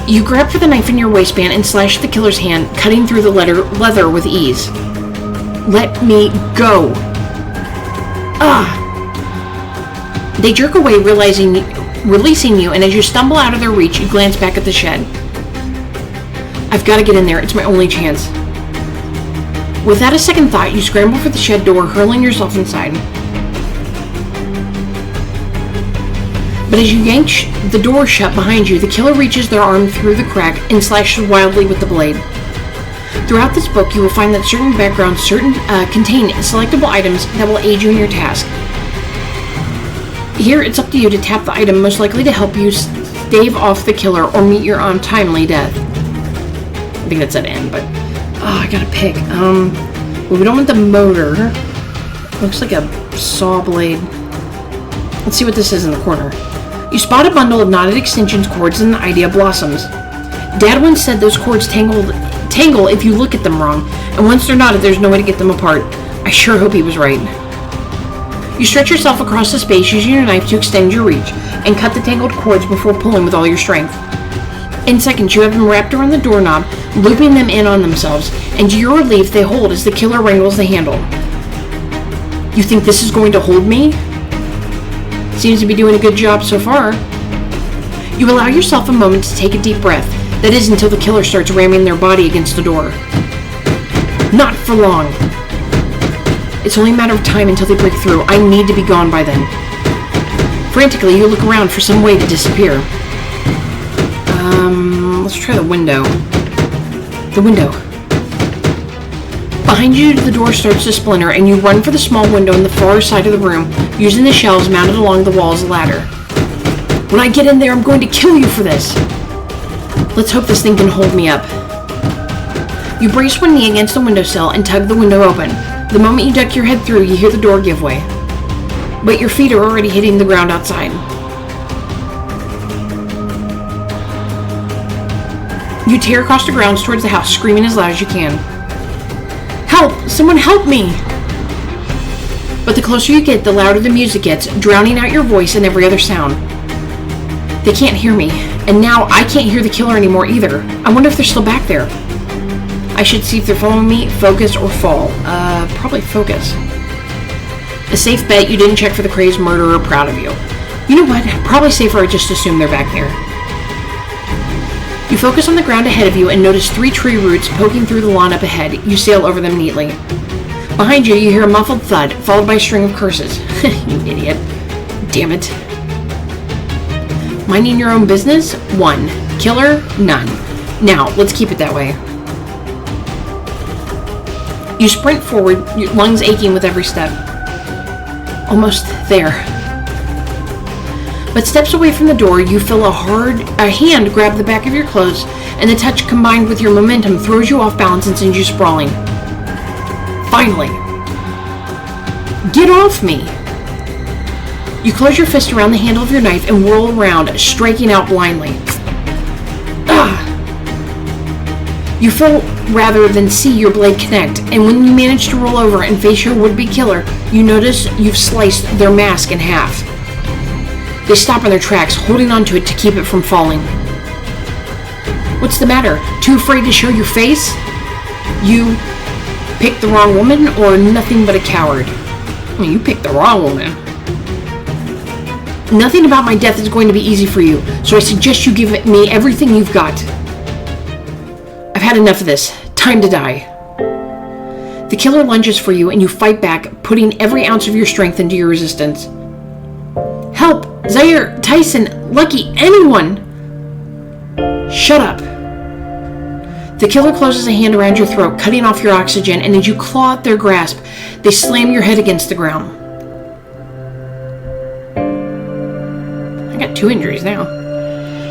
You grab for the knife in your waistband and slash the killer's hand, cutting through the leather with ease. Let me go. Ah! They jerk away, releasing you, and as you stumble out of their reach, you glance back at the shed. I've got to get in there. It's my only chance. Without a second thought, you scramble for the shed door, hurling yourself inside. But as you yank the door shut behind you, the killer reaches their arm through the crack and slashes wildly with the blade. Throughout this book, you will find that certain backgrounds contain selectable items that will aid you in your task. Here, it's up to you to tap the item most likely to help you stave off the killer or meet your untimely death. I think that's at end, but I gotta pick. Well, we don't want the motor. Looks like a saw blade. Let's see what this is in the corner. You spot a bundle of knotted extension cords and the idea blossoms. Dad once said those cords tangle if you look at them wrong, and once they're knotted, there's no way to get them apart. I sure hope he was right. You stretch yourself across the space using your knife to extend your reach, and cut the tangled cords before pulling with all your strength. In seconds, you have them wrapped around the doorknob, looping them in on themselves, and to your relief, they hold as the killer wrangles the handle. You think this is going to hold me? Seems to be doing a good job so far. You allow yourself a moment to take a deep breath. That is until the killer starts ramming their body against the door. Not for long. It's only a matter of time until they break through. I need to be gone by then. Frantically, you look around for some way to disappear. Let's try the window. The window. Behind you, the door starts to splinter, and you run for the small window in the far side of the room, using the shelves mounted along the wall as a ladder. When I get in there, I'm going to kill you for this. Let's hope this thing can hold me up. You brace one knee against the windowsill and tug the window open. The moment you duck your head through, you hear the door give way. But your feet are already hitting the ground outside. You tear across the grounds towards the house, screaming as loud as you can. Help! Someone help me! But the closer you get, the louder the music gets, drowning out your voice and every other sound. They can't hear me, and now I can't hear the killer anymore either. I wonder if they're still back there. I should see if they're following me, focus, or fall. Probably focus. A safe bet you didn't check for the crazed murderer. Proud of you. You know what? Probably safer I just assume they're back there. You focus on the ground ahead of you and notice 3 tree roots poking through the lawn up ahead. You sail over them neatly. Behind you, you hear a muffled thud, followed by a string of curses. You idiot. Damn it. Minding your own business? 1. Killer? None. Now, let's keep it that way. You sprint forward, your lungs aching with every step. Almost there. But steps away from the door, you feel a hand grab the back of your clothes, and the touch combined with your momentum throws you off balance and sends you sprawling. Finally. Get off me! You close your fist around the handle of your knife and whirl around, striking out blindly. Ah! You feel rather than see your blade connect, and when you manage to roll over and face your would-be killer, you notice you've sliced their mask in half. They stop in their tracks, holding onto it to keep it from falling. What's the matter? Too afraid to show your face? You picked the wrong woman, or nothing but a coward? I mean, you picked the wrong woman. Nothing about my death is going to be easy for you, so I suggest you give me everything you've got. I've had enough of this. Time to die. The killer lunges for you, and you fight back, putting every ounce of your strength into your resistance. Help! Zaire, Tyson, Lucky, anyone! Shut up. The killer closes a hand around your throat, cutting off your oxygen, and as you claw at their grasp, they slam your head against the ground. I got 2 injuries now.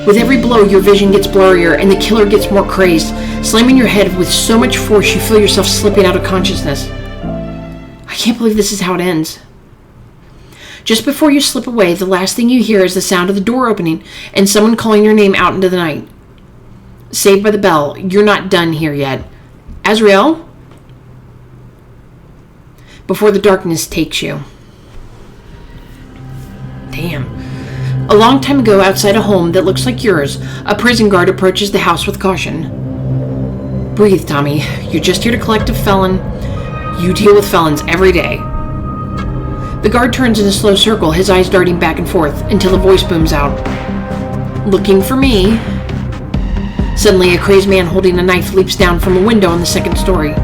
With every blow, your vision gets blurrier, and the killer gets more crazed, slamming your head with so much force you feel yourself slipping out of consciousness. I can't believe this is how it ends. Just before you slip away, the last thing you hear is the sound of the door opening and someone calling your name out into the night. Saved by the bell, you're not done here yet. Azrael? Before the darkness takes you. Damn. A long time ago, outside a home that looks like yours, a prison guard approaches the house with caution. Breathe, Tommy. You're just here to collect a felon. You deal with felons every day. The guard turns in a slow circle, his eyes darting back and forth, until a voice booms out. Looking for me? Suddenly, a crazed man holding a knife leaps down from a window on the 2nd story.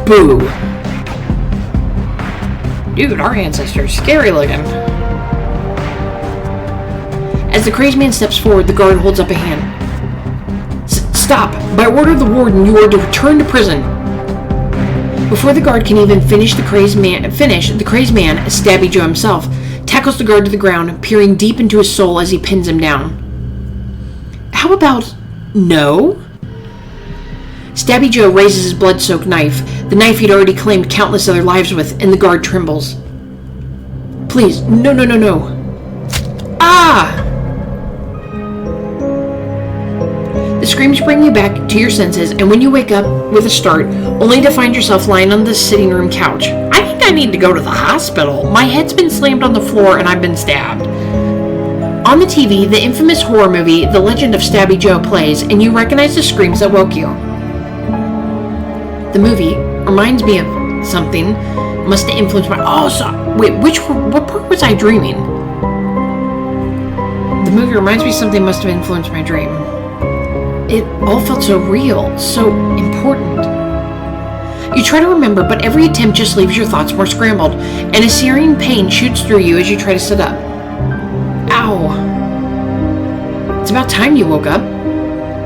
Boo. Dude, our ancestor is scary looking. As the crazed man steps forward, the guard holds up a hand. Stop! By order of the warden, you are to return to prison. Before the guard can even finish, the crazed man, Stabby Joe himself, tackles the guard to the ground, peering deep into his soul as he pins him down. How about no? Stabby Joe raises his blood-soaked knife, the knife he'd already claimed countless other lives with, and the guard trembles. Please, no. Ah! The screams bring you back to your senses, and when you wake up with a start, only to find yourself lying on the sitting room couch. I think I need to go to the hospital. My head's been slammed on the floor and I've been stabbed. On the TV, the infamous horror movie, The Legend of Stabby Joe plays, and you recognize the screams that woke you. The movie reminds me of something. Must have influenced my... Oh, so... Wait, what part was I dreaming? The movie reminds me of something must have influenced my dream. It all felt so real, so important. You try to remember, but every attempt just leaves your thoughts more scrambled, and a searing pain shoots through you as you try to sit up. Ow. It's about time you woke up.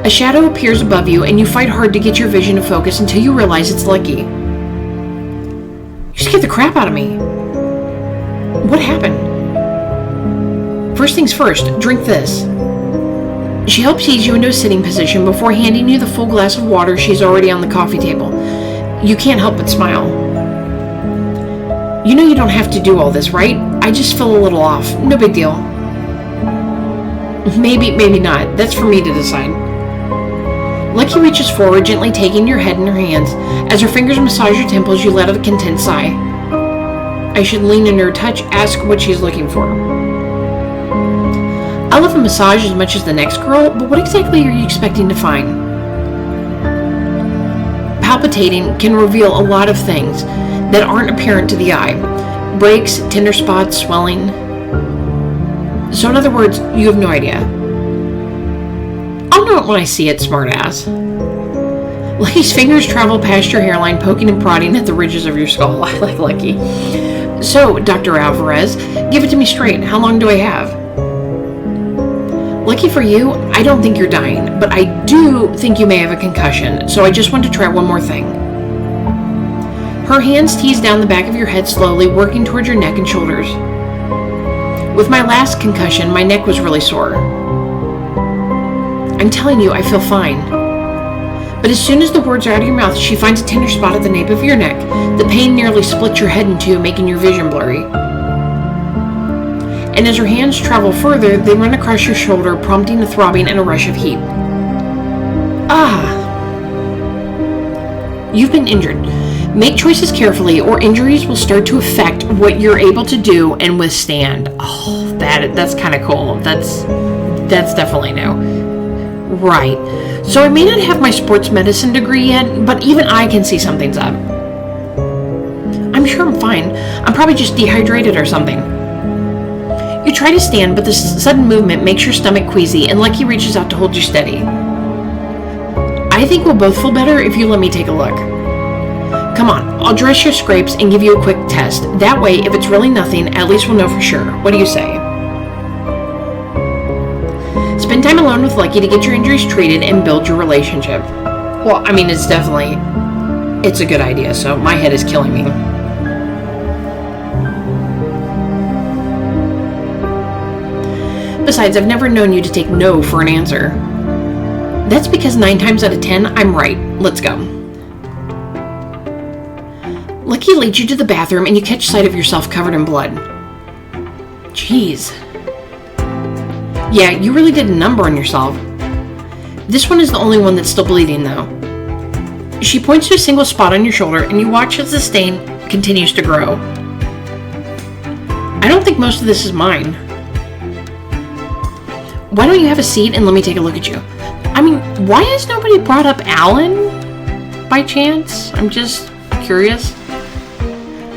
A shadow appears above you, and you fight hard to get your vision to focus until you realize it's Lucky. You scared the crap out of me. What happened? First things first, drink this. She helps ease you into a sitting position before handing you the full glass of water she's already on the coffee table. You can't help but smile. You know you don't have to do all this, right? I just feel a little off. No big deal. Maybe not. That's for me to decide. Lucky reaches forward, gently taking your head in her hands. As her fingers massage your temples, you let out a content sigh. I should lean in her touch, ask what she's looking for. I love a massage as much as the next girl, but what exactly are you expecting to find? Palpitating can reveal a lot of things that aren't apparent to the eye. Breaks, tender spots, swelling. So in other words, you have no idea. I'll know it when I see it, smartass. Lucky's fingers travel past your hairline, poking and prodding at the ridges of your skull. I like Lucky. So, Dr. Alvarez, give it to me straight. How long do I have? Lucky for you, I don't think you're dying, but I do think you may have a concussion, so I just want to try one more thing. Her hands tease down the back of your head slowly, working towards your neck and shoulders. With my last concussion, my neck was really sore. I'm telling you, I feel fine. But as soon as the words are out of your mouth, she finds a tender spot at the nape of your neck. The pain nearly splits your head in two, making your vision blurry. And as her hands travel further, they run across your shoulder, prompting a throbbing and a rush of heat. Ah! You've been injured. Make choices carefully, or injuries will start to affect what you're able to do and withstand. Oh, that's kind of cool. That's definitely new. Right. So I may not have my sports medicine degree yet, but even I can see something's up. I'm sure I'm fine. I'm probably just dehydrated or something. You try to stand, but the sudden movement makes your stomach queasy, and Lucky reaches out to hold you steady. I think we'll both feel better if you let me take a look. Come on, I'll dress your scrapes and give you a quick test. That way, if it's really nothing, at least we'll know for sure. What do you say? Spend time alone with Lucky to get your injuries treated and build your relationship. Well, I mean, it's a good idea, so my head is killing me. Besides, I've never known you to take no for an answer. That's because 9 times out of 10, I'm right. Let's go. Lucky leads you to the bathroom and you catch sight of yourself covered in blood. Jeez. Yeah, you really did a number on yourself. This one is the only one that's still bleeding, though. She points to a single spot on your shoulder and you watch as the stain continues to grow. I don't think most of this is mine. Why don't you have a seat and let me take a look at you? I mean, why has nobody brought up Alan by chance? I'm just curious.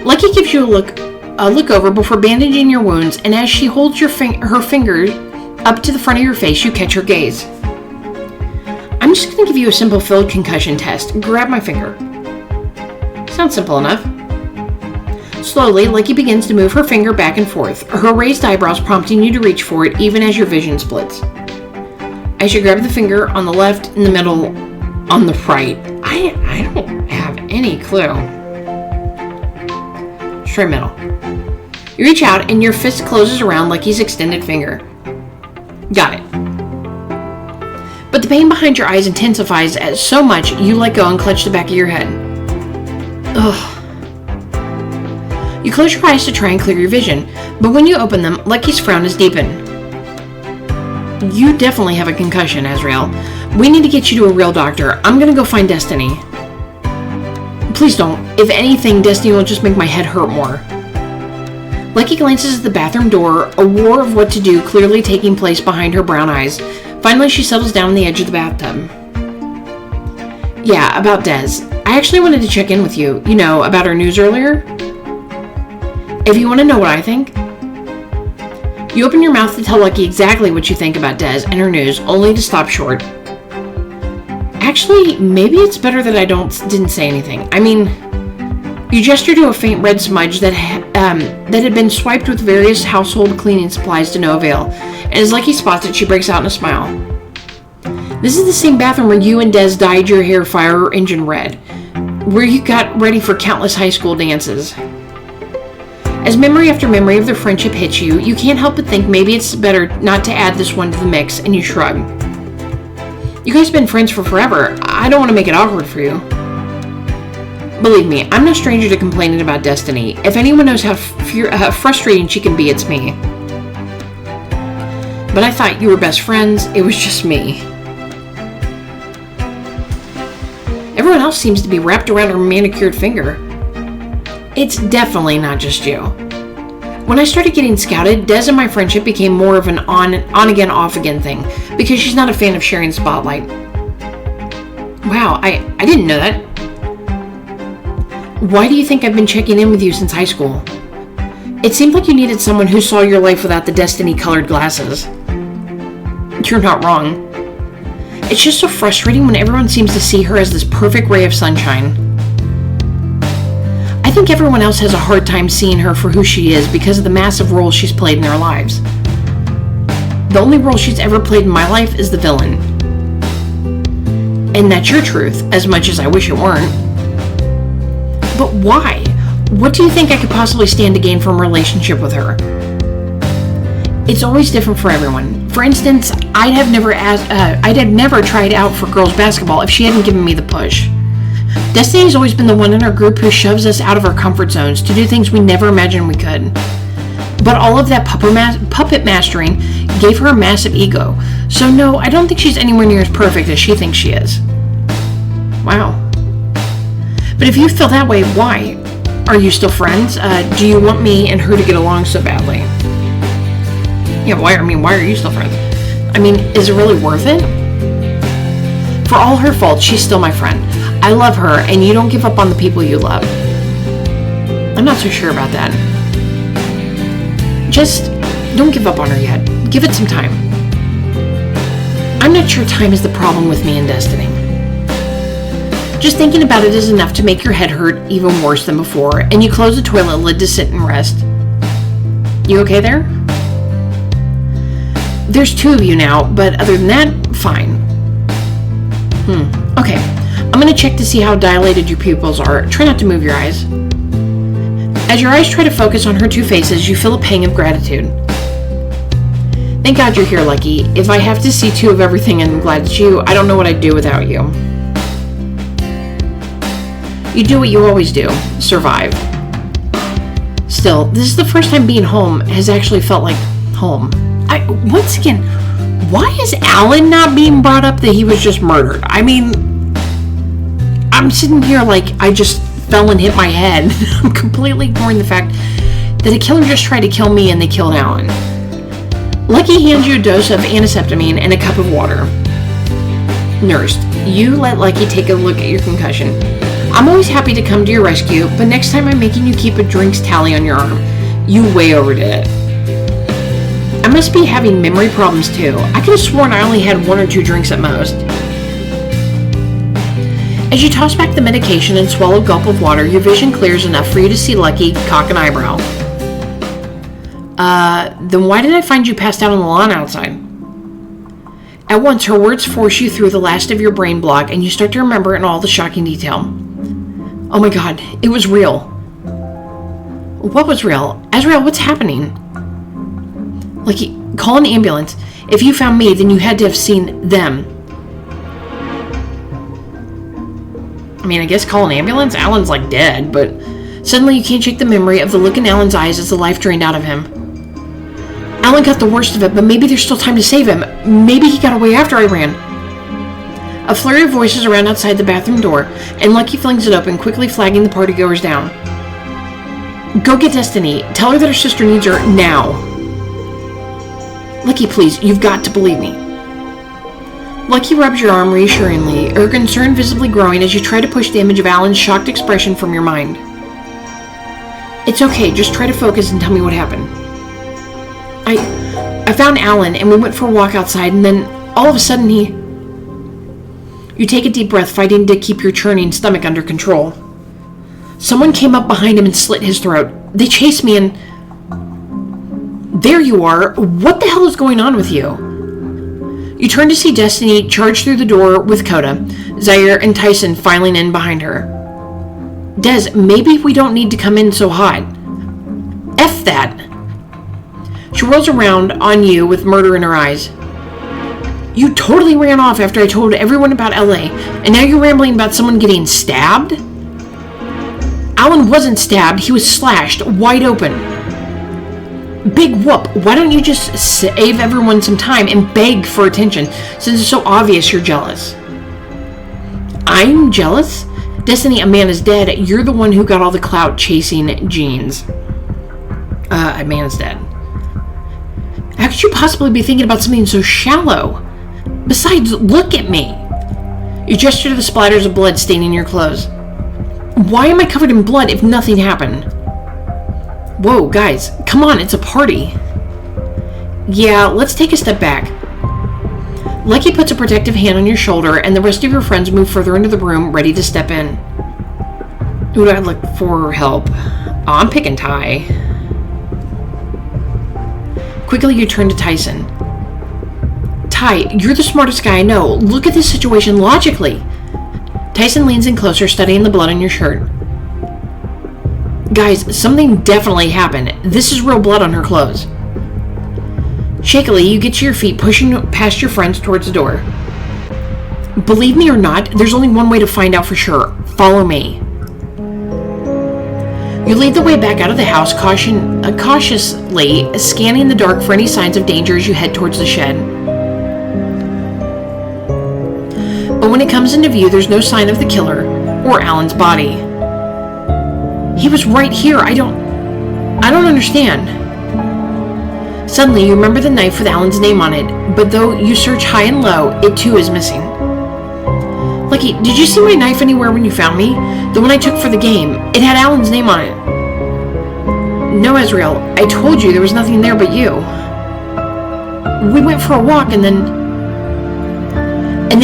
Lucky gives you a look over before bandaging your wounds, and as she holds her finger up to the front of your face, you catch her gaze. I'm just going to give you a simple field concussion test. Grab my finger. Sounds simple enough. Slowly, Lucky begins to move her finger back and forth, her raised eyebrows prompting you to reach for it even as your vision splits. As you grab the finger on the left, in the middle, on the right. I don't have any clue. Straight middle. You reach out and your fist closes around Lucky's extended finger. Got it. But the pain behind your eyes intensifies as so much you let go and clutch the back of your head. Ugh. You close your eyes to try and clear your vision, but when you open them, Lucky's frown is deepened. You definitely have a concussion, Azrael. We need to get you to a real doctor. I'm gonna go find Destiny. Please don't. If anything, Destiny will just make my head hurt more. Lucky glances at the bathroom door, a war of what to do clearly taking place behind her brown eyes. Finally, she settles down on the edge of the bathtub. Yeah, about Des. I actually wanted to check in with you. You know, about our news earlier. If you want to know what I think, you open your mouth to tell Lucky exactly what you think about Des and her news, only to stop short. Actually, maybe it's better that I didn't say anything. I mean, you gesture to a faint red smudge that had been swiped with various household cleaning supplies to no avail, and as Lucky spots it, she breaks out in a smile. This is the same bathroom where you and Des dyed your hair fire engine red, where you got ready for countless high school dances. As memory after memory of their friendship hits you, you can't help but think maybe it's better not to add this one to the mix, and you shrug. You guys have been friends for forever. I don't want to make it awkward for you. Believe me, I'm no stranger to complaining about Destiny. If anyone knows how frustrating she can be, it's me. But I thought you were best friends. It was just me. Everyone else seems to be wrapped around her manicured finger. It's definitely not just you. When I started getting scouted, Des and my friendship became more of an on-again, off-again thing, because she's not a fan of sharing the spotlight. Wow, I didn't know that. Why do you think I've been checking in with you since high school? It seemed like you needed someone who saw your life without the Destiny-colored glasses. You're not wrong. It's just so frustrating when everyone seems to see her as this perfect ray of sunshine. I think everyone else has a hard time seeing her for who she is because of the massive role she's played in their lives. The only role she's ever played in my life is the villain. And that's your truth, as much as I wish it weren't. But why? What do you think I could possibly stand to gain from a relationship with her? It's always different for everyone. For instance, I'd have never tried out for girls basketball if she hadn't given me the push. Destiny's always been the one in our group who shoves us out of our comfort zones to do things we never imagined we could. But all of that puppet mastering gave her a massive ego. So no, I don't think she's anywhere near as perfect as she thinks she is. Wow. But if you feel that way, why? Are you still friends? Do you want me and her to get along so badly? Yeah, why are you still friends? I mean, is it really worth it? For all her faults, she's still my friend. I love her, and you don't give up on the people you love. I'm not so sure about that. Just don't give up on her yet. Give it some time. I'm not sure time is the problem with me and Destiny. Just thinking about it is enough to make your head hurt even worse than before, and you close the toilet lid to sit and rest. You okay there? There's two of you now, but other than that, fine. Okay. I'm going to check to see how dilated your pupils are. Try not to move your eyes. As your eyes try to focus on her two faces, you feel a pang of gratitude. Thank God you're here, Lucky. If I have to see two of everything and I'm glad it's you, I don't know what I'd do without you. You do what you always do. Survive. Still, this is the first time being home has actually felt like home. Once again, why is Alan not being brought up that he was just murdered? I mean, I'm sitting here like I just fell and hit my head. I'm completely ignoring the fact that a killer just tried to kill me and they killed Alan. Lucky hands you a dose of antiseptamine and a cup of water. Nurse, you let Lucky take a look at your concussion. I'm always happy to come to your rescue, but next time I'm making you keep a drinks tally on your arm. You way overdid it. I must be having memory problems too. I could have sworn I only had 1 or 2 drinks at most. As you toss back the medication and swallow a gulp of water, your vision clears enough for you to see Lucky cock an eyebrow. Then why did I find you passed out on the lawn outside? At once, her words force you through the last of your brain block, and you start to remember in all the shocking detail. Oh my God, it was real. What was real? Azrael, what's happening? Lucky, call an ambulance. If you found me, then you had to have seen them. I mean, I guess call an ambulance? Alan's like dead, but suddenly you can't shake the memory of the look in Alan's eyes as the life drained out of him. Alan got the worst of it, but maybe there's still time to save him. Maybe he got away after I ran. A flurry of voices around outside the bathroom door, and Lucky flings it open, quickly flagging the partygoers down. Go get Destiny. Tell her that her sister needs her now. Lucky, please, you've got to believe me. Lucky rubs your arm reassuringly, her concern visibly growing as you try to push the image of Alan's shocked expression from your mind. It's okay, just try to focus and tell me what happened. I found Alan, and we went for a walk outside, and then all of a sudden You take a deep breath, fighting to keep your churning stomach under control. Someone came up behind him and slit his throat. They chased me and... There you are. What the hell is going on with you? You turn to see Destiny charge through the door with Coda, Zaire, and Tyson filing in behind her. Des, maybe we don't need to come in so hot. F that. She rolls around on you with murder in her eyes. You totally ran off after I told everyone about LA, and now you're rambling about someone getting stabbed? Alan wasn't stabbed, he was slashed, wide open. Big whoop, why don't you just save everyone some time and beg for attention, since it's so obvious you're jealous? I'm jealous? Destiny, a man is dead. You're the one who got all the clout chasing Jeans. A man is dead. How could you possibly be thinking about something so shallow? Besides, look at me. You gesture to the splatters of blood staining your clothes. Why am I covered in blood if nothing happened? Whoa, guys, come on, it's a party. Yeah, let's take a step back. Lucky puts a protective hand on your shoulder, and the rest of your friends move further into the room, ready to step in. Who do I look for help? Oh, I'm picking Ty. Quickly, you turn to Tyson. Ty, you're the smartest guy I know. Look at this situation logically. Tyson leans in closer, studying the blood on your shirt. Guys, something definitely happened. This is real blood on her clothes. Shakily, you get to your feet, pushing past your friends towards the door. Believe me or not, there's only one way to find out for sure. Follow me. You lead the way back out of the house, cautiously scanning the dark for any signs of danger as you head towards the shed. But when it comes into view, there's no sign of the killer or Alan's body. He was right here. I don't understand. Suddenly, you remember the knife with Alan's name on it, but though you search high and low, it too is missing. Lucky, did you see my knife anywhere when you found me? The one I took for the game. It had Alan's name on it. No, Azrael, I told you there was nothing there but you. We went for a walk and then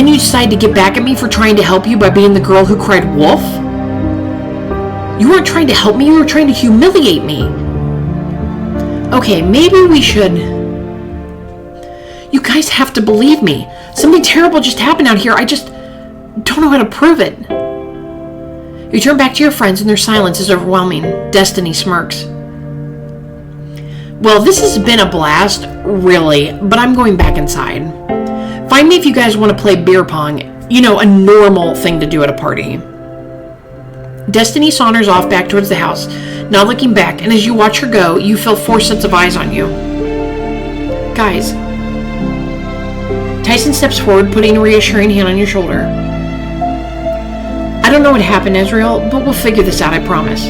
you decided to get back at me for trying to help you by being the girl who cried wolf? You weren't trying to help me, you were trying to humiliate me. Okay, maybe we should... You guys have to believe me. Something terrible just happened out here. I just don't know how to prove it. You turn back to your friends and their silence is overwhelming. Destiny smirks. Well, this has been a blast, really, but I'm going back inside. Find me if you guys want to play beer pong. You know, a normal thing to do at a party. Destiny saunters off back towards the house, not looking back, and as you watch her go, you feel 4 sets of eyes on you. Guys. Tyson steps forward, putting a reassuring hand on your shoulder. I don't know what happened, Azrael, but we'll figure this out, I promise.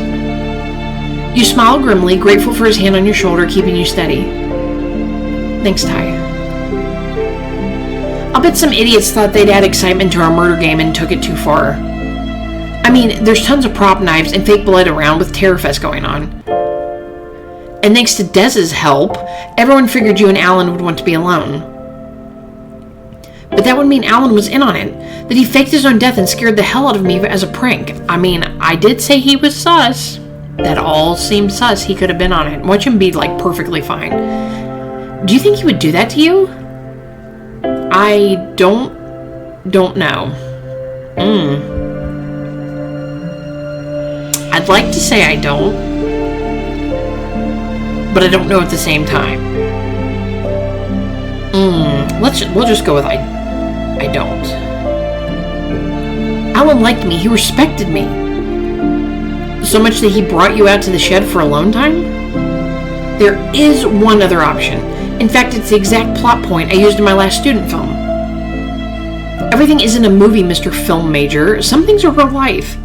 You smile grimly, grateful for his hand on your shoulder, keeping you steady. Thanks, Ty. I'll bet some idiots thought they'd add excitement to our murder game and took it too far. I mean, there's tons of prop knives and fake blood around with TerrorFest going on. And thanks to Dez's help, everyone figured you and Alan would want to be alone. But that would mean Alan was in on it, that he faked his own death and scared the hell out of me as a prank. I mean, I did say he was sus. That all seemed sus. He could have been on it. Watch him be, like, perfectly fine. Do you think he would do that to you? I don't know. I'd like to say I don't, but I don't know at the same time. We'll just go with I don't. Alan liked me. He respected me. So much that he brought you out to the shed for alone time? There is one other option. In fact, it's the exact plot point I used in my last student film. Everything isn't a movie, Mr. Film Major. Some things are real life.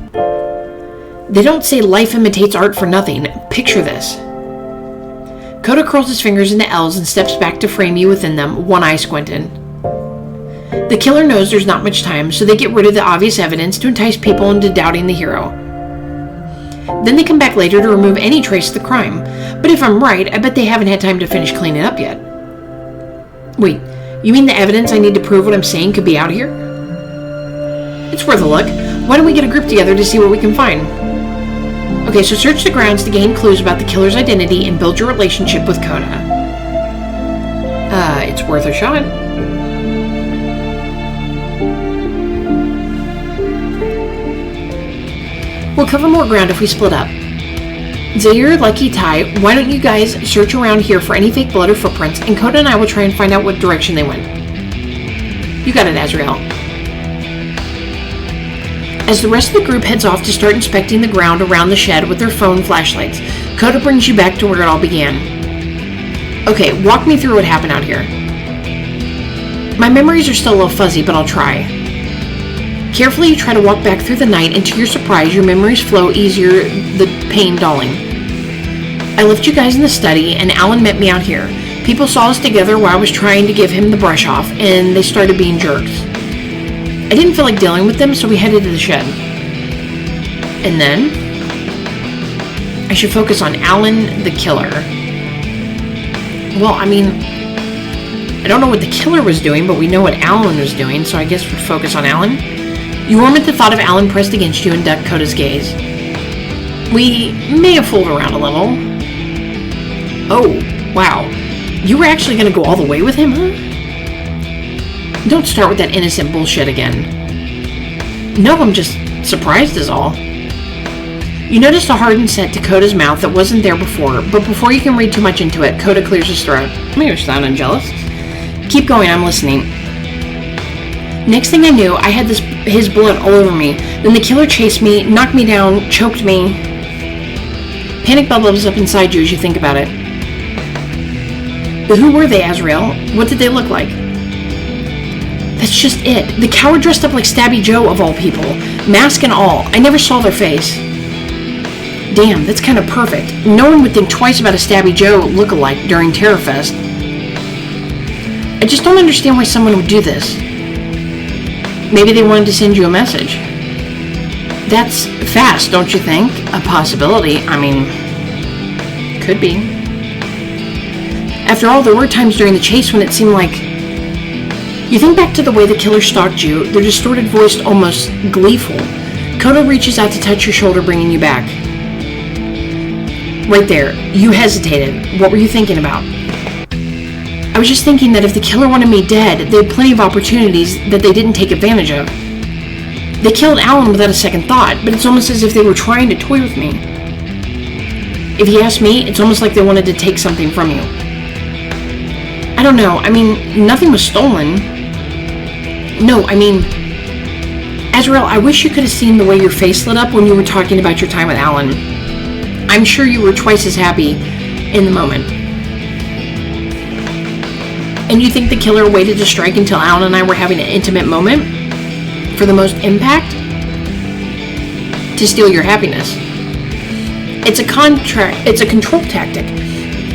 They don't say life imitates art for nothing. Picture this. Coda curls his fingers into L's and steps back to frame you within them, one eye squinted. The killer knows there's not much time, so they get rid of the obvious evidence to entice people into doubting the hero. Then they come back later to remove any trace of the crime. But if I'm right, I bet they haven't had time to finish cleaning up yet. Wait, you mean the evidence I need to prove what I'm saying could be out here? It's worth a look. Why don't we get a group together to see what we can find? Okay, so search the grounds to gain clues about the killer's identity and build your relationship with Coda. It's worth a shot. We'll cover more ground if we split up. Zaire, Lucky, Ty, why don't you guys search around here for any fake blood or footprints, and Coda and I will try and find out what direction they went. You got it, Azrael. As the rest of the group heads off to start inspecting the ground around the shed with their phone flashlights, Coda brings you back to where it all began. Okay, walk me through what happened out here. My memories are still a little fuzzy, but I'll try. Carefully, you try to walk back through the night, and to your surprise, your memories flow easier, the pain dulling. I left you guys in the study, and Alan met me out here. People saw us together while I was trying to give him the brush off, and they started being jerks. I didn't feel like dealing with them, so we headed to the shed. And then, I should focus on Alan, the killer. Well, I mean, I don't know what the killer was doing, but we know what Alan was doing, so I guess we'd focus on Alan. You warm at the thought of Alan pressed against you and ducked Coda's gaze. We may have fooled around a little. Oh, wow. You were actually going to go all the way with him, huh? Don't start with that innocent bullshit again. No, I'm just surprised is all. You noticed a hardened set to Coda's mouth that wasn't there before, but before you can read too much into it, Coda clears his throat. You're sounding jealous. Keep going, I'm listening. Next thing I knew, I had his blood all over me. Then the killer chased me, knocked me down, choked me. Panic bubbles up inside you as you think about it. But who were they, Azrael? What did they look like? That's just it. The coward dressed up like Stabby Joe, of all people. Mask and all. I never saw their face. Damn, that's kind of perfect. No one would think twice about a Stabby Joe look-alike during TerrorFest. I just don't understand why someone would do this. Maybe they wanted to send you a message. That's fast, don't you think? A possibility. I mean, could be. After all, there were times during the chase when it seemed like... You think back to the way the killer stalked you, their distorted voice almost gleeful. Coda reaches out to touch your shoulder, bringing you back. Right there. You hesitated. What were you thinking about? I was just thinking that if the killer wanted me dead, they had plenty of opportunities that they didn't take advantage of. They killed Alan without a second thought, but it's almost as if they were trying to toy with me. If you ask me, it's almost like they wanted to take something from you. I don't know. I mean, nothing was stolen. No, I mean... Azrael, I wish you could have seen the way your face lit up when you were talking about your time with Alan. I'm sure you were twice as happy in the moment. And you think the killer waited to strike until Alan and I were having an intimate moment? For the most impact? To steal your happiness. It's a control tactic.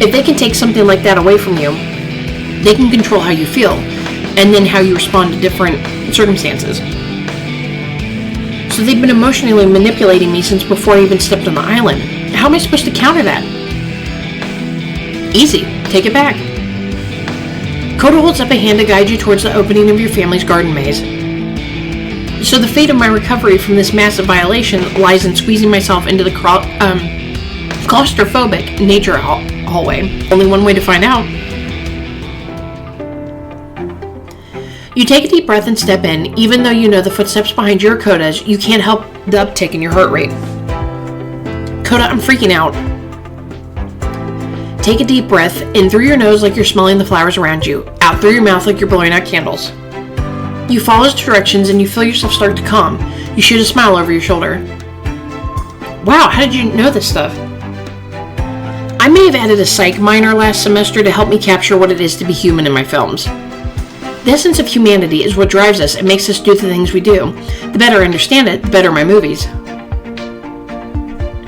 If they can take something like that away from you, they can control how you feel, and then how you respond to different circumstances. So they've been emotionally manipulating me since before I even stepped on the island. How am I supposed to counter that? Easy. Take it back. Coda holds up a hand to guide you towards the opening of your family's garden maze. So the fate of my recovery from this massive violation lies in squeezing myself into the claustrophobic nature hallway. Only one way to find out. You take a deep breath and step in. Even though you know the footsteps behind you are Coda's, you can't help the uptick in your heart rate. Coda, I'm freaking out. Take a deep breath, in through your nose like you're smelling the flowers around you, out through your mouth like you're blowing out candles. You follow his directions and you feel yourself start to calm. You shoot a smile over your shoulder. Wow, how did you know this stuff? I may have added a psych minor last semester to help me capture what it is to be human in my films. The essence of humanity is what drives us and makes us do the things we do. The better I understand it, the better my movies.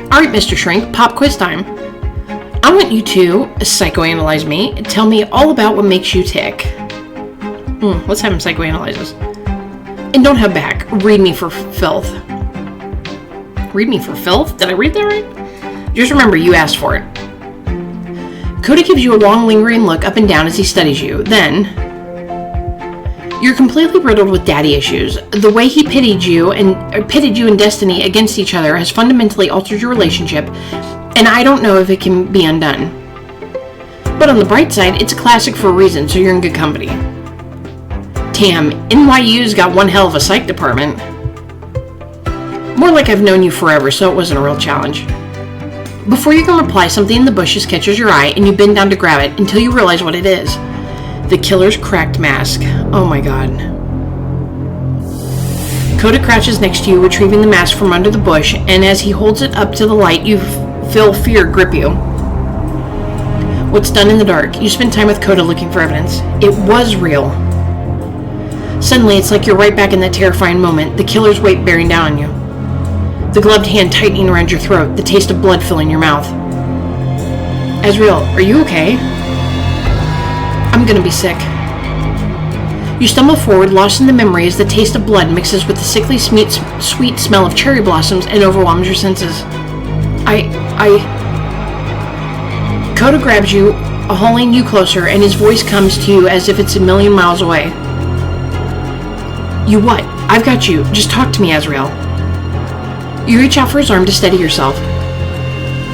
Alright, Mr. Shrink, pop quiz time. I want you to psychoanalyze me and tell me all about what makes you tick. Let's have him psychoanalyze us. And don't have back. Read me for filth. Read me for filth? Did I read that right? Just remember, you asked for it. Coda gives you a long, lingering look up and down as he studies you. Then, you're completely riddled with daddy issues. The way he pitted you and Destiny against each other has fundamentally altered your relationship, and I don't know if it can be undone. But on the bright side, it's a classic for a reason, so you're in good company. Damn, NYU's got one hell of a psych department. More like I've known you forever, so it wasn't a real challenge. Before you can reply, something in the bushes catches your eye, and you bend down to grab it until you realize what it is. The killer's cracked mask. Oh my god. Coda crouches next to you, retrieving the mask from under the bush, and as he holds it up to the light, you feel fear grip you. What's done in the dark? You spend time with Coda looking for evidence. It was real. Suddenly, it's like you're right back in that terrifying moment, the killer's weight bearing down on you. The gloved hand tightening around your throat, the taste of blood filling your mouth. Azrael, are you okay? I'm gonna be sick. You stumble forward, lost in the memory as the taste of blood mixes with the sickly sweet smell of cherry blossoms and overwhelms your senses. Coda grabs you, hauling you closer, and his voice comes to you as if it's a million miles away. You what? I've got you. Just talk to me, Azrael. You reach out for his arm to steady yourself.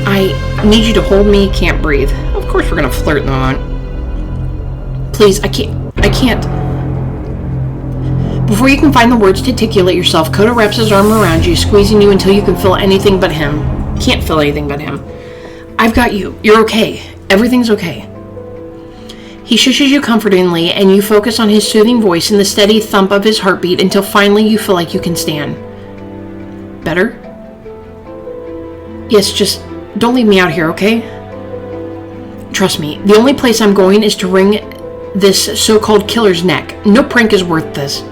I need you to hold me, can't breathe. Of course we're gonna flirt in the moment. Please, I can't. Before you can find the words to articulate yourself, Coda wraps his arm around you, squeezing you until you can feel anything but him. Can't feel anything but him. I've got you. You're okay. Everything's okay. He shushes you comfortingly, and you focus on his soothing voice and the steady thump of his heartbeat until finally you feel like you can stand. Better? Yes, just don't leave me out here, okay? Trust me, the only place I'm going is to wring this so-called killer's neck. No prank is worth this.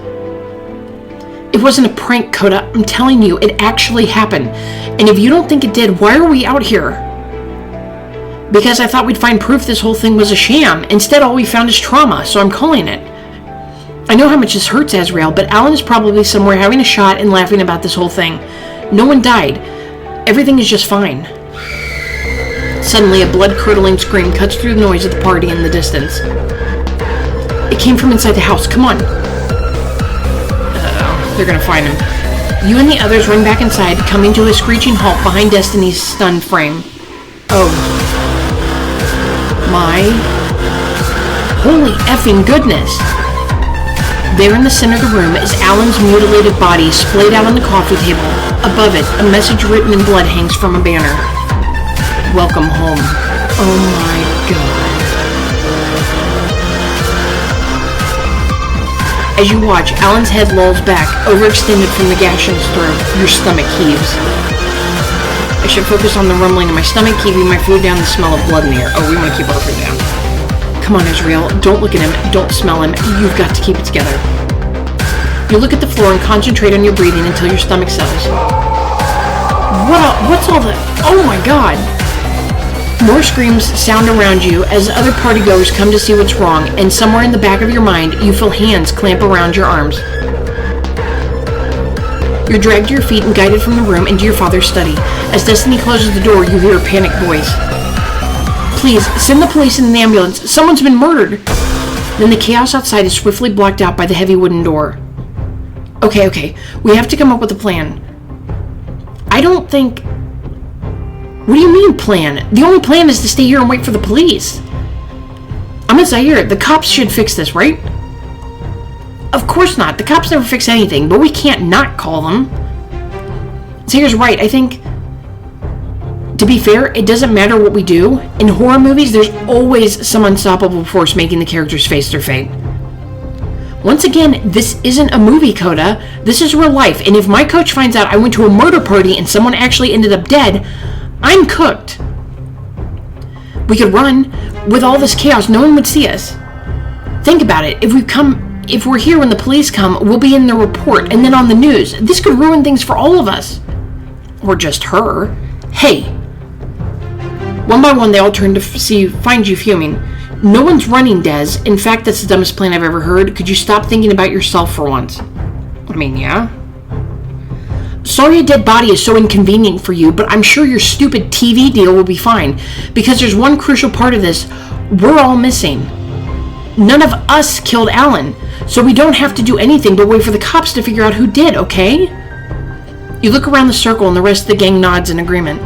It wasn't a prank, Coda. I'm telling you, it actually happened. And if you don't think it did, why are we out here? Because I thought we'd find proof this whole thing was a sham. Instead, all we found is trauma, so I'm calling it. I know how much this hurts, Azrael, but Alan is probably somewhere having a shot and laughing about this whole thing. No one died. Everything is just fine. Suddenly, a blood-curdling scream cuts through the noise of the party in the distance. It came from inside the house. Come on. Uh-oh. They're gonna find him. You and the others run back inside, coming to a screeching halt behind Destiny's stunned frame. Oh. My holy effing goodness! There in the center of the room is Alan's mutilated body splayed out on the coffee table. Above it, a message written in blood hangs from a banner. Welcome home. Oh my god. As you watch, Alan's head lolls back, overextended from the gash in his throat. Your stomach heaves. I should focus on the rumbling in my stomach, keeping my food down, the smell of blood in the air. Oh, we want to keep our food down. Come on, Azrael. Don't look at him. Don't smell him. You've got to keep it together. You look at the floor and concentrate on your breathing until your stomach settles. What's all that? Oh my god! More screams sound around you as other partygoers come to see what's wrong, and somewhere in the back of your mind, you feel hands clamp around your arms. You're dragged to your feet and guided from the room into your father's study. As Destiny closes the door, you hear a panicked voice. Please, send the police and an ambulance. Someone's been murdered. Then the chaos outside is swiftly blocked out by the heavy wooden door. Okay. We have to come up with a plan. I don't think... What do you mean, plan? The only plan is to stay here and wait for the police. I'm a Zaire. The cops should fix this, right? Of course not. The cops never fix anything, but we can't not call them. Zaire's right. I think... To be fair, it doesn't matter what we do. In horror movies, there's always some unstoppable force making the characters face their fate. Once again, this isn't a movie, Coda. This is real life, and if my coach finds out I went to a murder party and someone actually ended up dead, I'm cooked. We could run. With all this chaos, no one would see us. Think about it. If we're here when the police come, we'll be in the report and then on the news. This could ruin things for all of us. Or just her. Hey. One by one, they all turn to find you fuming. No one's running, Des. In fact, that's the dumbest plan I've ever heard. Could you stop thinking about yourself for once? I mean, yeah. Sorry a dead body is so inconvenient for you, but I'm sure your stupid TV deal will be fine. Because there's one crucial part of this. We're all missing. None of us killed Alan, so we don't have to do anything but wait for the cops to figure out who did, okay? You look around the circle and the rest of the gang nods in agreement.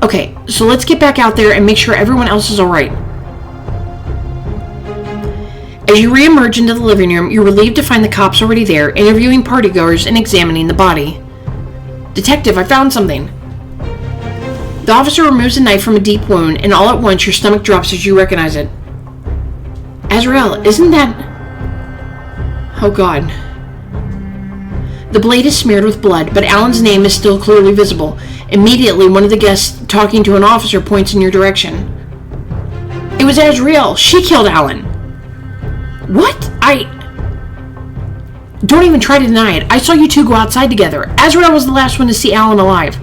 Okay, so let's get back out there and make sure everyone else is alright. As you re-emerge into the living room, you're relieved to find the cops already there, interviewing partygoers and examining the body. Detective, I found something. The officer removes a knife from a deep wound, and all at once your stomach drops as you recognize it. Azrael, isn't that... Oh God. The blade is smeared with blood, but Alan's name is still clearly visible. Immediately, one of the guests talking to an officer points in your direction. It was Azrael. She killed Alan. What? Don't even try to deny it. I saw you two go outside together. Azrael was the last one to see Alan alive.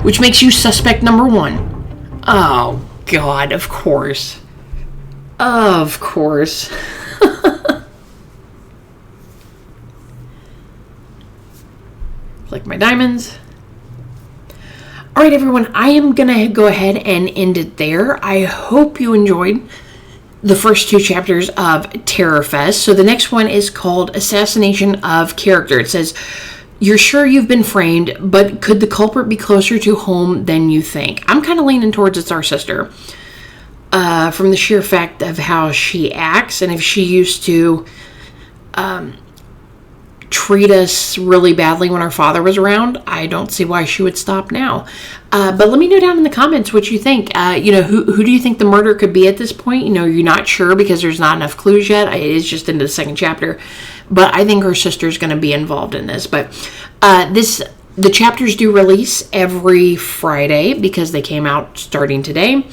Which makes you suspect number one. Oh, God, of course. Of course. Like my diamonds. Alright, everyone, I am going to go ahead and end it there. I hope you enjoyed the first two chapters of TerrorFest. So the next one is called Assassination of Character. It says, you're sure you've been framed, but could the culprit be closer to home than you think? I'm kind of leaning towards it's our sister. From the sheer fact of how she acts, and if she used to treat us really badly when our father was around, I don't see why she would stop now. But let me know down in the comments what you think. Who do you think the murder could be at this point? You're not sure because there's not enough clues yet. It is just into the second chapter. But I think her sister's going to be involved in this. But the chapters do release every Friday because they came out starting today.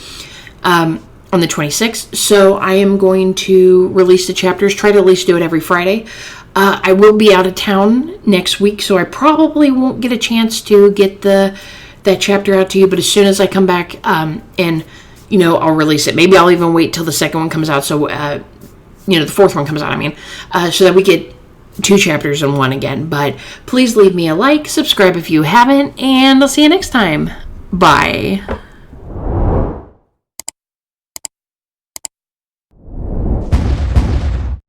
On the 26th. So I am going to release the chapters, try to at least do it every Friday. I will be out of town next week, so I probably won't get a chance to get that chapter out to you, but as soon as I come back, and I'll release it. Maybe I'll even wait till the second one comes out, so the fourth one comes out, so that we get 2 chapters in one again. But please leave me a like, subscribe if you haven't, and I'll see you next time. Bye.